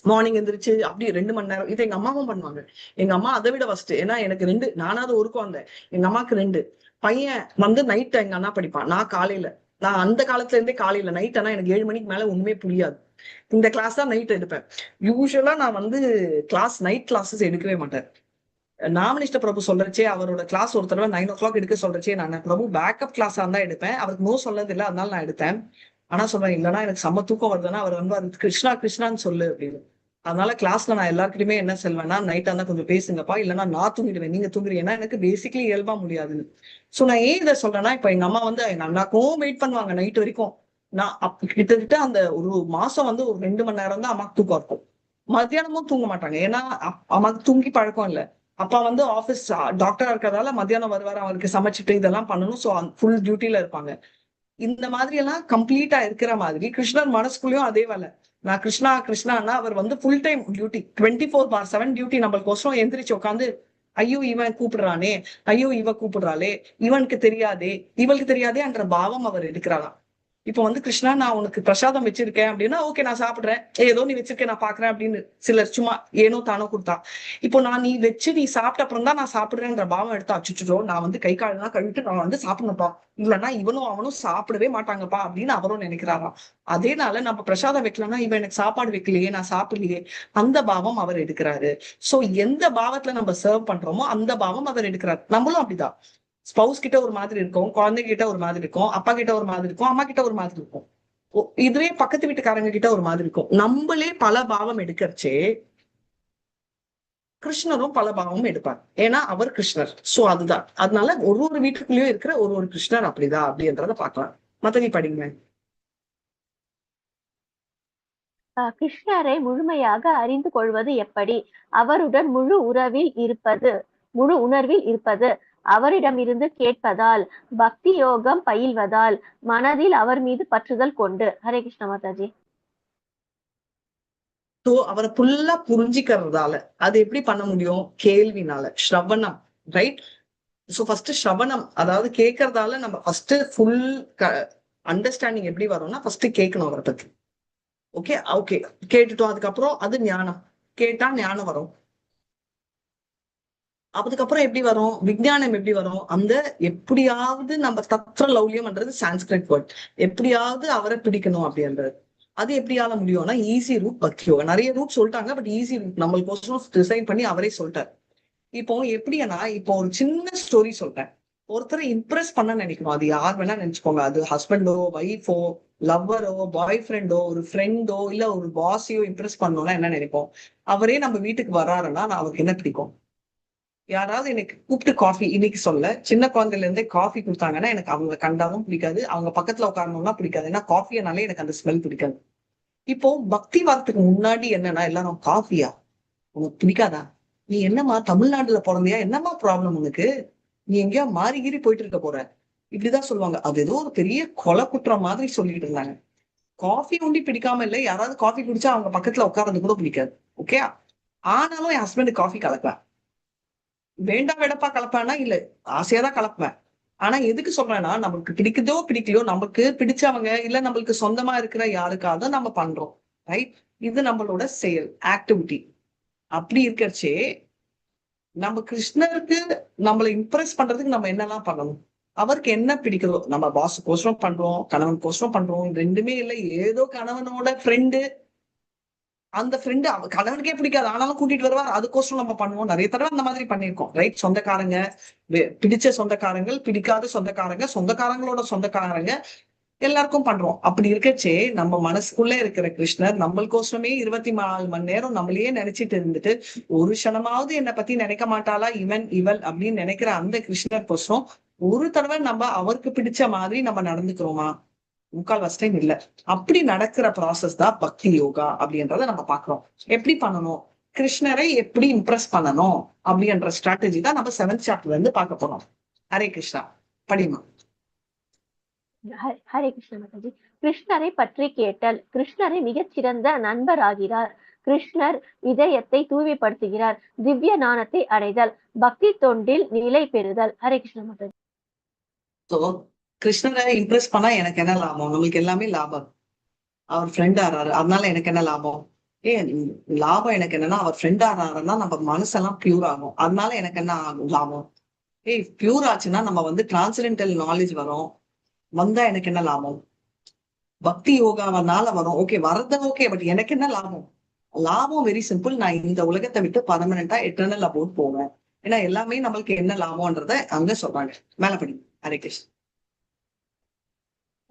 மார்னிங் எந்திரிச்சு அப்படி 2 மணி நேரம். இது எங்க அம்மாவும் பண்ணுவாங்க. எங்க அம்மா அதை விட ஃபர்ஸ்ட். ஏன்னா எனக்கு 2, நானாவது ஒரு குழந்தை, எங்க அம்மாக்கு 2 பையன் வந்து நைட் எங்க அண்ணா படிப்பான், நான் காலையில. நான் அந்த காலத்துல இருந்தே காலையில, நைட் ஆனா எனக்கு 7 மணிக்கு மேல ஒண்ணுமே புரியாது. இந்த கிளாஸ் தான் நைட் எடுப்பேன். யூஸ்வலா நான் வந்து நைட் கிளாஸஸ் எடுக்கவே மாட்டேன். நாமனிஷ்ட பிரபு சொல்றச்சே அவரோட கிளாஸ் ஒரு தடவை 9 o'clock எடுக்க சொல்றச்சே நான் பிரபு பேக்கப் கிளாஸா இருந்தா எடுப்பேன், அவருக்கு நோ சொன்னது இல்லை, அதனால நான் எடுத்தேன். ஆனா சொல்றேன் இல்லைன்னா எனக்கு செம்ம தூக்கம் வருதுன்னா அவர் வந்து அது கிருஷ்ணா கிருஷ்ணான்னு சொல்லு அப்படின்னு. அதனால கிளாஸ்ல நான் எல்லாருக்கிட்டையுமே என்ன சொல்வேன்னா, நைட்டா இருந்தா கொஞ்சம் பேசுங்கப்பா, இல்லைன்னா நான் தூங்கிடுவேன், நீங்க தூங்குறீங்கன்னா எனக்கு பேசிக்கலி இயல்பா முடியாதுன்னு. சோ நான் ஏன் இதை சொல்றேன்னா, இப்ப எங்க அம்மா வந்து எங்க அண்ணாக்கும் வெயிட் பண்ணுவாங்க நைட் வரைக்கும். நான் கிட்டத்தட்ட அந்த ஒரு மாசம் வந்து ஒரு 2 மணி நேரம் தான் அம்மாக்கு தூக்கம் இருக்கும். மத்தியானமும் தூங்க மாட்டாங்க, ஏன்னா அம்மாக்கு தூங்கி பழக்கம் இல்லை. அப்பா வந்து ஆபீஸ் டாக்டரா இருக்கிறதால மத்தியானம் வருவாரு, அவருக்கு சமைச்சிட்டு இதெல்லாம் பண்ணணும். சோ ஃபுல் டியூட்டில இருப்பாங்க. இந்த மாதிரி எல்லாம் கம்ப்ளீட்டா இருக்கிற மாதிரி கிருஷ்ணர் மனசுக்குள்ளயும் அதே வேலை. நான் கிருஷ்ணா கிருஷ்ணான்னா அவர் வந்து ஃபுல் டைம் டியூட்டி, 24/7 டியூட்டி. நம்மளுக்கோசரம் எந்திரிச்சு உட்காந்து ஐயோ இவன் கூப்பிடுறானே, ஐயோ இவ கூப்பிடுறாளே, இவனுக்கு தெரியாதே இவளுக்கு தெரியாதே என்ற பாவம் அவர் எடுக்கிறாராம். இப்ப வந்து கிருஷ்ணா நான் உனக்கு பிரசாதம் வச்சிருக்கேன் அப்படின்னா ஓகே நான் சாப்பிடுறேன், ஏதோ நீ வச்சிருக்கேன் நான் பாக்குறேன் அப்படின்னு சிலர் சும்மா ஏனோ தானோ கொடுத்தா. இப்போ நான் நீ வச்சு நீ சாப்பிட்ட அப்புறம் தான் நான் சாப்பிடுறேன்ற பாவம் எடுத்து அச்சுச்சோ நான் வந்து கை காலெல்லாம் கழுவிட்டு நான் வந்து சாப்பிடணும்ப்பா, இல்லைன்னா இவனும் அவனும் சாப்பிடவே மாட்டாங்கப்பா அப்படின்னு அவரும் நினைக்கிறாராம். அதேனால நம்ம பிரசாதம் வைக்கலன்னா இவன் எனக்கு சாப்பாடு வைக்கலையே, நான் சாப்பிடலையே, அந்த பாவம் அவர் எடுக்கிறாரு. சோ எந்த பாவத்துல நம்ம சர்வ் பண்றோமோ அந்த பாவம் அவர் எடுக்கிறாரு. நம்மளும் அப்படிதான். ஸ்பவுஸ் கிட்ட ஒரு மாதிரி இருக்கும், குழந்தைங்க கிட்ட ஒரு மாதிரி இருக்கும், அப்பா கிட்ட ஒரு மாதிரி இருக்கும், அம்மா கிட்ட ஒரு மாதிரி இருக்கும், இதுவே பக்கத்து வீட்டுக்காரங்க கிட்ட ஒரு மாதிரி இருக்கும். நம்மளே பல பாவம் எடுக்கிறச்சே கிருஷ்ணரும் பல பாவமும் எடுப்பார், ஏன்னா அவர் கிருஷ்ணர். சோ அதுதான், அதனால ஒரு வீட்டுக்குள்ளேயும் இருக்கிற ஒரு கிருஷ்ணர் அப்படிதான் அப்படின்றத பார்க்கலாம். மத்தடி படிங்க. கிருஷ்ணரை முழுமையாக அறிந்து கொள்வது எப்படி? அவருடன் முழு உணர்வில் இருப்பது, அவரிடமிருந்து கேட்பதால், பக்தி யோகம் பயில்வதால், மனதில் அவர் மீது பற்றுதல் கொண்டு. ஹரே கிருஷ்ண மாதாஜி. சோ அவரை ஃபுல்லா புரிஞ்சுக்கிறதால அது எப்படி பண்ண முடியும்? கேள்வினால, ஸ்ரவணம், ரைட்? சோ ஃபர்ஸ்ட் ஸ்ரவணம், அதாவது கேட்கறதால நம்ம ஃபர்ஸ்ட் ஃபுல் அண்டர்ஸ்டாண்டிங் எப்படி வரும்னா ஃபர்ஸ்ட் கேட்கணும் அவரை பத்தி. ஓகே கேட்டுட்டோம், அதுக்கப்புறம் அது ஞானம், கேட்டா ஞானம் வரும். அதுக்கப்புறம் எப்படி வரும்? விஞ்ஞானம் எப்படி வரும்? அந்த எப்படியாவது நம்ம தத்ர லௌல்யம்ன்றது சான்ஸ்கிரிட் வேர்ட், எப்படியாவது அவரை பிடிக்கணும் அப்படின்றது. அது எப்படியால முடியும்னா ஈஸி ரூட் பக்தி யோகா. நிறைய ரூட் சொல்லிட்டாங்க, பட் ஈஸி ரூட் நம்மளுக்கு டிசைன் பண்ணி அவரே சொல்லிட்டாரு. இப்போ எப்படின்னா, இப்போ ஒரு சின்ன ஸ்டோரி சொல்றேன். ஒருத்தரை இம்ப்ரெஸ் பண்ண நினைக்கணும், அது யார் வேணா நினைச்சுக்கோங்க, அது ஹஸ்பண்டோ ஒய்ஃபோ லவ்வரோ பாய் ஃப்ரெண்டோ ஒரு ஃப்ரெண்டோ இல்ல ஒரு பாஸையோ இம்ப்ரெஸ் பண்ணோம்னா என்ன நினைப்போம்? அவரே நம்ம வீட்டுக்கு வர்றாருன்னா அவருக்கு என்ன பிடிக்கும்? யாராவது எனக்கு கூப்பிட்டு காஃபி இன்னைக்கு சொல்ல சின்ன குழந்தையில இருந்தே காஃபி கொடுத்தாங்கன்னா எனக்கு அவங்க கண்டாலும் பிடிக்காது, அவங்க பக்கத்துல உட்காரணும்னா பிடிக்காது. ஏன்னா காஃபியனாலே எனக்கு அந்த ஸ்மெல் பிடிக்காது. இப்போ பக்தி வாரத்துக்கு முன்னாடி என்னன்னா எல்லாரும் காஃபியா உனக்கு பிடிக்காதா, நீ என்னம்மா தமிழ்நாட்டுல பிறந்தியா, என்னம்மா ப்ராப்ளம் உனக்கு, நீ எங்கேயா மாறிகிரி போயிட்டு இருக்க போற, இப்படிதான் சொல்லுவாங்க. அது ஏதோ ஒரு பெரிய கொலை குற்றம் மாதிரி சொல்லிட்டு இருந்தாங்க. காஃபி ஒண்டி பிடிக்காம இல்ல, யாராவது காஃபி குடிச்சா அவங்க பக்கத்துல உட்கார்றது கூட பிடிக்காது. ஓகே, ஆனாலும் என் ஹஸ்பண்ட் காஃபி கலப்பேன். வேண்டாம் வெடப்பா கலப்பேன்னா இல்ல, ஆசையாதான் கலப்பேன். ஆனா எதுக்கு சொல்றேன்னா, நமக்கு பிடிக்குதோ பிடிக்கலையோ நமக்கு பிடிச்சவங்க இல்ல நம்மளுக்கு சொந்தமா இருக்கிற யாருக்காவது நம்ம பண்றோம். ரைட், இது நம்மளோட செயல் ஆக்டிவிட்டி. அப்படி இருக்கச்சே நம்ம கிருஷ்ணருக்கு நம்மளை இம்ப்ரெஸ் பண்றதுக்கு நம்ம என்னெல்லாம் பண்ணணும், அவருக்கு என்ன பிடிக்குதோ, நம்ம பாஸுக்கோசரம் பண்றோம், கணவனுக்கோசரம் பண்றோம், ரெண்டுமே இல்லை, ஏதோ கணவனோட ஃப்ரெண்டு, அந்த ஃப்ரெண்டு கணவனுக்கே பிடிக்காது ஆனாலும் கூட்டிட்டு வருவார், அதுக்கோசரம் நம்ம பண்ணுவோம். நிறைய தடவை அந்த மாதிரி பண்ணியிருக்கோம். ரைட், சொந்தக்காரங்க, பிடிச்ச சொந்தக்காரங்கள், பிடிக்காத சொந்தக்காரங்க, சொந்தக்காரங்களோட சொந்தக்காரங்க, எல்லாருக்கும் பண்றோம். அப்படி இருக்கச்சே நம்ம மனசுக்குள்ள இருக்கிற கிருஷ்ணர் நம்மளுக்கோசரமே 24 மணி நேரம் நம்மளையே நினைச்சிட்டு இருந்துட்டு ஒரு க்ஷணமாவது என்னை பத்தி நினைக்க மாட்டாளா இவன் இவள் அப்படின்னு நினைக்கிற அந்த கிருஷ்ணர் கோசரம் ஒரு தடவை நம்ம அவருக்கு பிடிச்ச மாதிரி நம்ம நடந்துக்கிறோமா? முக்கால்வாசி டைம் இல்ல. அப்படி நடக்கிற ப்ராசஸ் தான் பக்தி யோகா அப்படின்றத நம்ம பாக்குறோம். எப்படி பண்ணணும், கிருஷ்ணரை எப்படி இம்ப்ரெஸ் பண்ணணும் அப்படின்ற ஸ்ட்ராட்டஜி தான் நம்ம 7th சாப்டர்ல இருந்து பார்க்க போறோம். ஹரே கிருஷ்ணா, படிமா. ஹரே கிருஷ்ண மாதாஜி. கிருஷ்ணரை பற்றி கேட்டல். கிருஷ்ணரை மிகச்சிறந்த நண்பர் ஆகிறார். கிருஷ்ணர் இதயத்தை தூய்மைப்படுத்துகிறார். திவ்ய ஞானத்தை அடைதல். பக்தி தொண்டில் நிலை பெறுதல். ஹரே கிருஷ்ண மாதாஜி. சோ கிருஷ்ணரை இம்ப்ரெஸ் பண்ணா எனக்கு என்ன லாபம்? நம்மளுக்கு எல்லாமே லாபம். அவர் ஃப்ரெண்ட் ஆறாரு அதனால எனக்கு என்ன லாபம்? லாபம் எனக்கு என்னன்னா அவர் ஃப்ரெண்ட் ஆறாருன்னா நம்ம மனசெல்லாம் பியூர் ஆகும், அதனால எனக்கு என்ன ஆகும் லாபம்? பியூர் ஆச்சுன்னா நம்ம வந்து டிரான்சென்டென்டல் நாலேஜ் வரும், வந்தா எனக்கு என்ன லாபம்? பக்தி யோகாவனால வரும், ஓகே வரது ஓகே, பட் எனக்கு என்ன லாபம்? லாபம் வெரி சிம்பிள், நான் இந்த உலகத்தை விட்டு பர்மனண்டா எட்டர்னல் அபவுட் போவேன். ஏன்னா எல்லாமே நம்மளுக்கு என்ன லாபம்ன்றத அங்க சொல்றாங்க. மேலப்படி. ஹரே கிருஷ்ணா.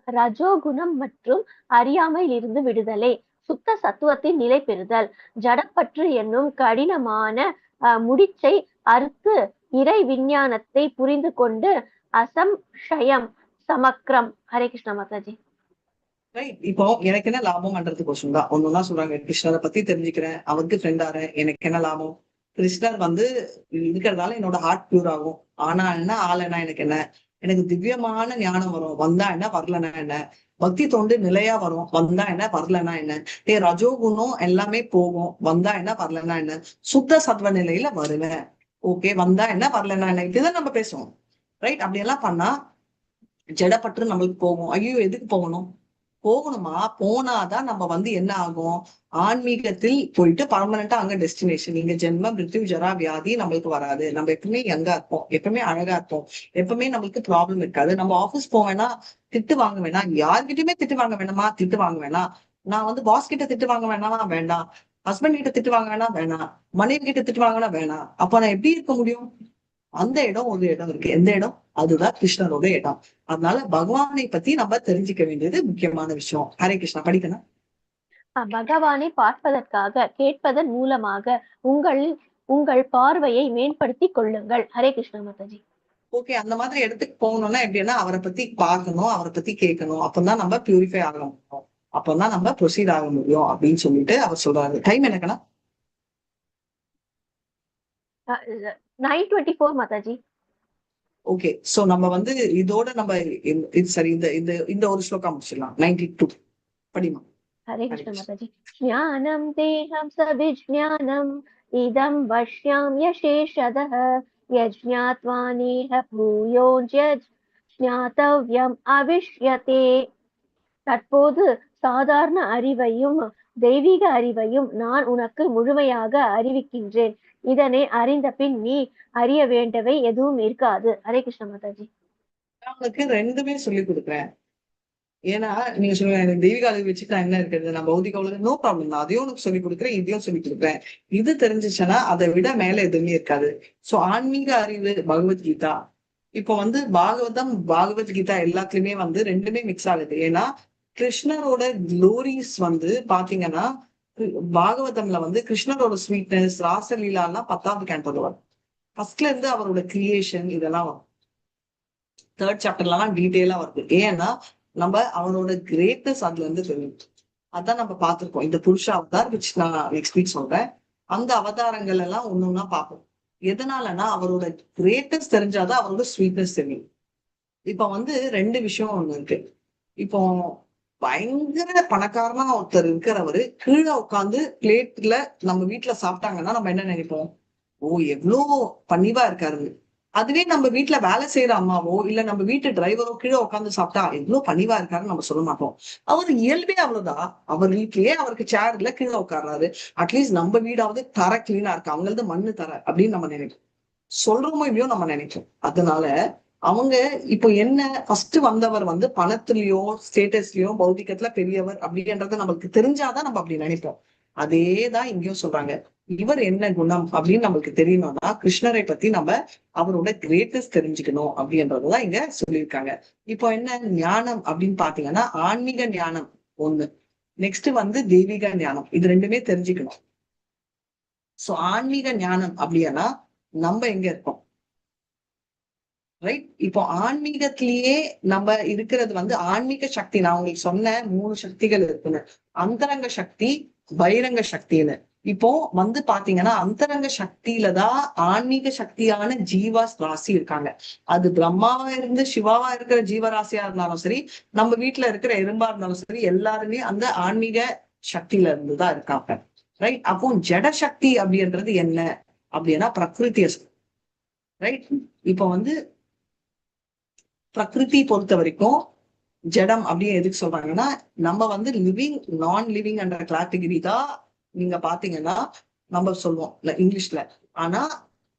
ரஜோகுணம் மற்றும் அறியாமையில் இருந்து விடுதலை. சுத்த சத்துவத்தின் நிலை பெறுதல். ஜடப்பற்று என்னும் கடினமான முடிச்சை அறுத்து இறை விஞ்ஞானத்தை புரிந்து கொண்டு அசம்ஷயம் சமக்ரம். ஹரே கிருஷ்ண மாதாஜி. ரைட், இப்போ எனக்கு என்ன லாபம்ன்றது கொஸ்டின் தான். ஒண்ணுன்னா சொல்றாங்க கிருஷ்ணரை பத்தி தெரிஞ்சுக்கிறேன், அவருக்கு ஃப்ரெண்ட் ஆறேன், எனக்கு என்ன லாபம்? கிருஷ்ணர் வந்து இருக்கிறதால என்னோட ஹார்ட் பியூர் ஆகும், ஆனா என்ன ஆளனா எனக்கு என்ன? எனக்கு திவ்யமான ஞானம் வரும், வந்தா என்ன வரலன்னா என்ன? பக்தி தொண்டு நிலையா வரும், வந்தா என்ன வரலன்னா என்ன? ரஜோகுணம் எல்லாமே போகும், வந்தா என்ன வரலன்னா என்ன? சுத்த சத்வ நிலையில வருவேன், ஓகே, வந்தா என்ன வரலன்னா என்ன? இப்படிதான் நம்ம பேசுவோம். ரைட், அப்படி எல்லாம் பண்ணா ஜடப்பற்று நம்மளுக்கு போகும். ஐயோ எதுக்கு போகணும்? போகணுமா? போனாதான் நம்ம வந்து என்ன ஆகும், ஆன்மீகத்தில் போயிட்டு பர்மனண்டா அங்க டெஸ்டினேஷன். இங்க ஜென்ம மிருத்யு ஜரா வியாதி நம்மளுக்கு வராது, நம்ம எப்பவுமே யங்கா இருப்போம், எப்பவுமே அழகா இருப்போம், எப்பவுமே நம்மளுக்கு ப்ராப்ளம் இருக்காது. நம்ம ஆபீஸ் போக வேணாம், திட்டு வாங்க வேணாம், யார்கிட்டயுமே திட்டு வாங்க வேணாமா? திட்டு வாங்க வேணாம். நான் வந்து பாஸ் கிட்ட திட்டு வாங்க வேணாமா? வேண்டாம். ஹஸ்பண்ட் கிட்ட திட்டு வாங்க வேணாம்? வேணாம். மனைவி கிட்ட திட்டு வாங்க வேணாம்? வேணாம். அப்ப நான் எப்படி இருக்க முடியும்? அந்த இடம் ஒரு இடம் இருக்கு, எந்த இடம்? அதுதான் கிருஷ்ணரோட இடம். அதனால பகவானை பத்தி நம்ம தெரிஞ்சுக்க வேண்டியது முக்கியமான விஷயம். ஹரே கிருஷ்ணா, படிக்கணும். பகவானை பார்ப்பதற்காக கேட்பதன் மூலமாக உங்கள் பார்வையை மேம்படுத்திக் கொள்ளுங்கள். ஹரே கிருஷ்ண மாதாஜி. ஓகே, அந்த மாதிரி இடத்துக்கு போகணும்னா எப்படின்னா அவரை பத்தி பார்க்கணும், அவரை பத்தி கேட்கணும், அப்பதான் நம்ம பியூரிஃபை ஆக முடியும், அப்பதான் நம்ம ப்ரொசீட் ஆக முடியும் அப்படின்னு சொல்லிட்டு அவர் சொல்றாரு. டைம் என்னக்கன்னா 9:24 மாதாஜி. ஓகே, சோ நம்ம வந்து இதோட நம்ம சரி இந்த இந்த இந்த ஒரு ஸ்லோகா முடிச்சிடலாம். 92 படிமா. ஹரே கிருஷ்ண மாதாஜி. ஞானம் தேகம் சவிஜ்ஞானம் இதம் வஷ்யாம் யசேஷதः யஜ்ஞாத்வா நேஹ பூயோஜ்யஜ் ஞாதவ்யம் அவிஷ்யதே. தற்போது சாதாரண அறிவையும் தெய்வீக அறிவையும் நான் உனக்கு முழுமையாக அறிவிக்கின்றேன். இதனை அறிந்த பின் நீ அறிய வேண்டவை எதுவும் இருக்காது. ஹரே கிருஷ்ண மாதாஜி. நான் உனக்கு ரெண்டுமே சொல்லி கொடுக்குறேன். ஏன்னா நீங்க சொல்லுங்க எனக்கு தெய்வீக அறிவு வச்சுட்டு என்ன இருக்கிறது, நான் பௌதிக உலகம், நோ ப்ராப்ளம் தான், அதையும் உனக்கு சொல்லி கொடுக்குறேன், இதையும் சொல்லி கொடுக்குறேன். இது தெரிஞ்சிச்சுன்னா அதை விட மேல எதுவுமே இருக்காது. சோ ஆன்மீக அறிவு பகவத்கீதா, இப்போ வந்து பகவத்கீதா எல்லாத்துலயுமே வந்து ரெண்டுமே மிக்ஸ் ஆகுது. ஏன்னா கிருஷ்ணரோட க்ளோரிஸ் வந்து பாத்தீங்கன்னா பாகவதம்ல வந்து கிருஷ்ணரோட ஸ்வீட்னஸ் ராசலீலா எல்லாம் 10வது கேண்டோல வரும். ஃபர்ஸ்ட்ல இருந்து அவரோட கிரியேஷன் இதெல்லாம் வரும். தேர்ட் சாப்டர்லாம் டீட்டெயிலா வருது. ஏன்னா நம்ம அவரோட கிரேட்னஸ் அதுல இருந்து தெரியும். அதான் நம்ம பார்த்திருக்கோம். இந்த புருஷ அவதார் விச் நான் நெக்ஸ்ட் வீக் சொல்றேன். அந்த அவதாரங்கள் எல்லாம் ஒன்னொன்னா பார்ப்போம். எதனாலனா அவரோட கிரேட்னஸ் தெரிஞ்சாதான் அவரோட ஸ்வீட்னஸ் தெரியும். இப்ப வந்து 2 விஷயம் ஒண்ணு இருக்கு. இப்போ பயங்கர பணக்காரனா ஒருத்தர் இருக்கிறவரு கீழே உட்காந்து பிளேட்ல நம்ம வீட்டுல சாப்பிட்டாங்கன்னா நம்ம என்ன நினைப்போம்? ஓ எவ்வளோ பணிவா இருக்காரு. அதுவே நம்ம வீட்டுல வேலை செய்யற அம்மாவோ இல்ல நம்ம வீட்டு டிரைவரோ கீழே உட்காந்து சாப்பிட்டா எவ்வளவு பணிவா இருக்காருன்னு நம்ம சொல்ல மாட்டோம். அவர் இயல்பே அவ்வளவுதான். அவர் வீட்லயே அவருக்கு சேர்ல கீழே உட்கார்றாரு. அட்லீஸ்ட் நம்ம வீடாவது தர கிளீனா இருக்கு, அவங்களது மண்ணு தர அப்படின்னு நம்ம நினைப்போம். சொல்றோமோ இல்லையோ நம்ம நினைக்கிறோம். அதனால அவங்க இப்போ என்ன ஃபர்ஸ்ட் வந்தவர் வந்து பணத்திலயோ ஸ்டேட்டஸ்லயோ பௌதிகத்துல பெரியவர் அப்படின்றது நம்மளுக்கு தெரிஞ்சாதான் நம்ம அப்படி நினைப்போம். அதேதான் இங்கேயும் சொல்றாங்க. இவர் என்ன குணம் அப்படின்னு நம்மளுக்கு தெரியணும்னா கிருஷ்ணரை பத்தி நம்ம அவரோட கிரேட்னஸ் தெரிஞ்சுக்கணும் அப்படின்றதுதான் இங்க சொல்லியிருக்காங்க. இப்போ என்ன ஞானம் அப்படின்னு பாத்தீங்கன்னா ஆன்மீக ஞானம் ஒண்ணு, நெக்ஸ்ட் வந்து தெய்வீக ஞானம். இது ரெண்டுமே தெரிஞ்சுக்கணும். சோ ஆன்மீக ஞானம் அப்படின்னா நம்ம எங்க இருக்கோம், ரைட்? இப்போ ஆன்மீகத்திலேயே நம்ம இருக்கிறது வந்து ஆன்மீக சக்தி. நான் உங்களுக்கு சொன்ன 3 சக்திகள் இருக்குன்னு, அந்தரங்க சக்தி, பகிரங்க சக்தின்னு. இப்போ வந்து பாத்தீங்கன்னா அந்தரங்க சக்தியில தான் ஆன்மீக சக்தியான ஜீவாஸ் ராசி இருக்காங்க. அது பிரம்மாவா இருந்து சிவாவா இருக்கிற ஜீவராசியா இருந்தாலும் சரி, நம்ம வீட்டுல இருக்கிற எறும்பா இருந்தாலும் சரி, எல்லாருமே அந்த ஆன்மீக சக்தியில இருந்துதான் இருக்காங்க, ரைட்? அப்போ ஜட சக்தி அப்படின்றது என்ன அப்படின்னா பிரகிருத்திய, ரைட்? இப்போ வந்து பிரகிருதி பொறுத்த வரைக்கும் ஜடம் அப்படின்னு எதுக்கு சொல்றாங்கன்னா நம்ம வந்து லிவிங் நான் லிவிங் என்ற கேட்டகிரி தான் நீங்க பாத்தீங்கன்னா நம்ம சொல்லுவோம் இங்கிலீஷ்ல. ஆனா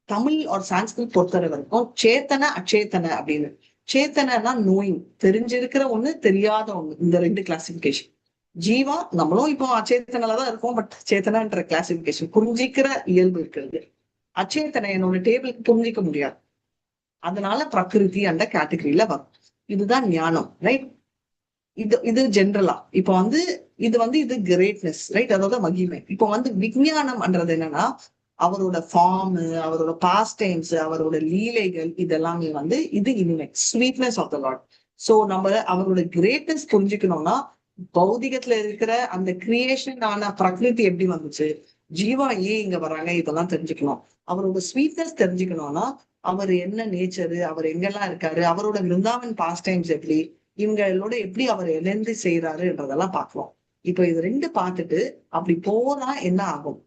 தமிழ் ஒரு சான்ஸ்கிரிட் பொறுத்த வரைக்கும் சேத்தன அச்சேத்தன அப்படின்னு. சேத்தனா நோயிங், தெரிஞ்சிருக்கிற ஒண்ணு தெரியாத ஒண்ணு, இந்த 2 கிளாசிபிகேஷன். ஜீவா நம்மளும் இப்போ அச்சேத்தனாலதான் இருக்கோம், பட் சேத்தனன்ற கிளாசிபிகேஷன் புரிஞ்சிக்கிற இயல்பு இருக்கிறது. அச்சேத்தனை என்னோட டேபிளுக்கு புரிஞ்சிக்க முடியாது, அதனால பிரகிருதி அந்த கேட்டகரியில வரும். இதுதான் ஞானம், ரைட்? இது ஜென்ரலா. இப்போ வந்து இது கிரேட்னஸ், ரைட்? அதோட மகிமை. இப்போ வந்து விஞ்ஞானம்ன்றது என்னன்னா அவரோட ஃபார்ம், அவரோட பாஸ்ட் டைம்ஸ், அவரோட லீலைகள், இதெல்லாமே வந்து இது இனிமை, sweetness of the Lord. So நம்ம அவரோட கிரேட்னஸ் புரிஞ்சுக்கணும்னா பௌதிகத்துல இருக்கிற அந்த கிரியேஷன் ஆன பிரகிருதி எப்படி வந்துச்சு, ஜீவா ஏன் இங்க வராங்க, இதெல்லாம் தெரிஞ்சுக்கணும். அவரோட ஸ்வீட்னஸ் தெரிஞ்சுக்கணும்னா அவர் என்ன நேச்சரு, அவர் எங்கெல்லாம் இருக்காரு, அவரோட விருந்தாவன் பாஸ்ட் டைம்ஸ் எப்படி, இவங்களோட எப்படி அவர் இணைந்து செய்யறாருன்றதெல்லாம் பார்க்கலாம். இப்ப இது 2 பார்த்துட்டு அப்படி போனா என்ன ஆகும்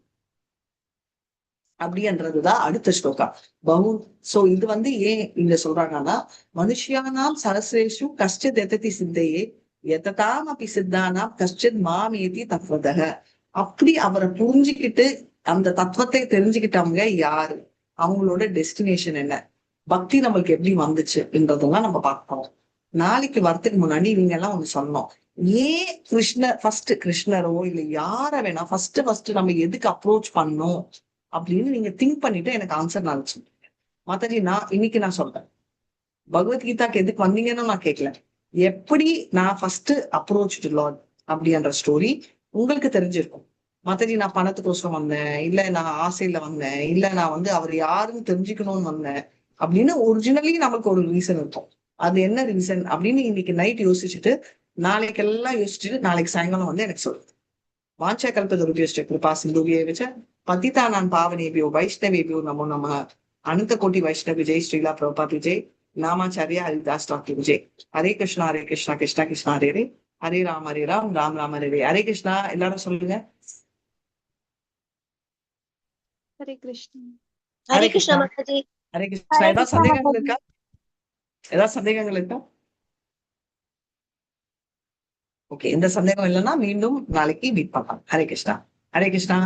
அப்படின்றதுதான் அடுத்த ஸ்லோகா பகு. சோ இது வந்து ஏன் இங்க சொல்றாங்கன்னா மனுஷியானாம் சரஸ்ரேஷு கஷ்டித் எததி சித்தையே எததாம் அப்படி சித்தானாம் கஷ்டித் மாமேதி தத்வதக. அப்படி அவரை புரிஞ்சுக்கிட்டு அந்த தத்துவத்தை தெரிஞ்சுக்கிட்டவங்க யாரு, அவங்களோட டெஸ்டினேஷன் என்ன, பக்தி நம்மளுக்கு எப்படி வந்துச்சுன்றதெல்லாம் நம்ம பார்க்கணும். நாளைக்கு வரத்துக்கு முன்னாடி நீங்க எல்லாம் ஒண்ணு சொன்னோம். ஏன் கிருஷ்ணரோ இல்ல யார வேணா ஃபர்ஸ்ட் நம்ம எதுக்கு அப்ரோச் பண்ணோம் அப்படின்னு நீங்க திங்க் பண்ணிட்டு எனக்கு ஆன்சர் நான் சொல்றேன். மாதாஜி இன்னைக்கு நான் சொல்றேன், பகவத்கீதாக்கு எதுக்கு வந்தீங்கன்னு நான் கேட்கல, எப்படி நான் ஃபர்ஸ்ட் அப்ரோச் டு லார்ட் அப்படின்ற ஸ்டோரி உங்களுக்கு தெரிஞ்சிருக்கும். மாதாஜி நான் பணத்துக்கோசரம் வந்தேன், இல்ல நான் ஆசையில வந்தேன், இல்ல நான் வந்து அவர் யாருன்னு தெரிஞ்சுக்கணும்னு வந்தேன் அப்படின்னு ஒரிஜினலி நமக்கு ஒரு ரீசன் இருக்கும். அது என்ன ரீசன் அப்படின்னு இன்னைக்கு நைட் யோசிச்சுட்டு நாளைக்கு எல்லாம் யோசிச்சுட்டு நாளைக்கு சாயங்காலம் வந்து எனக்கு சொல்லுங்க. வாஞ்சா கல்பதருபியஸ்ட கிருபா சிந்துபியே வச்ச பதிதானான் பாவனேபியோ வைஷ்ணவேபியோ நமோ நம. அனந்த கோட்டி வைஷ்ணவ விஜய் ஸ்ரீலா பிரபாத் விஜய் நாமாச்சாரியா ஹரிதாஸ் டாக்டர் விஜய். ஹரே கிருஷ்ணா கிருஷ்ணா கிருஷ்ணா ஹரே ஹரே, ஹரே ராம் ராம் ராம் ஹரே ஹரே. ஹரே கிருஷ்ணா எல்லாரும் சொல்லுங்க. ஹரே கிருஷ்ணா. ஹரே கிருஷ்ணா மாதாஜி. ஹரே கிருஷ்ணா. ஏதாவது சந்தேகங்கள் இருக்கா? ஏதாவது சந்தேகங்கள் இருக்கா? ஓகே, எந்த சந்தேகம் இல்லைன்னா மீண்டும் நாளைக்கு மீட் பண்ணலாம். ஹரே கிருஷ்ணா. ஹரே கிருஷ்ணா.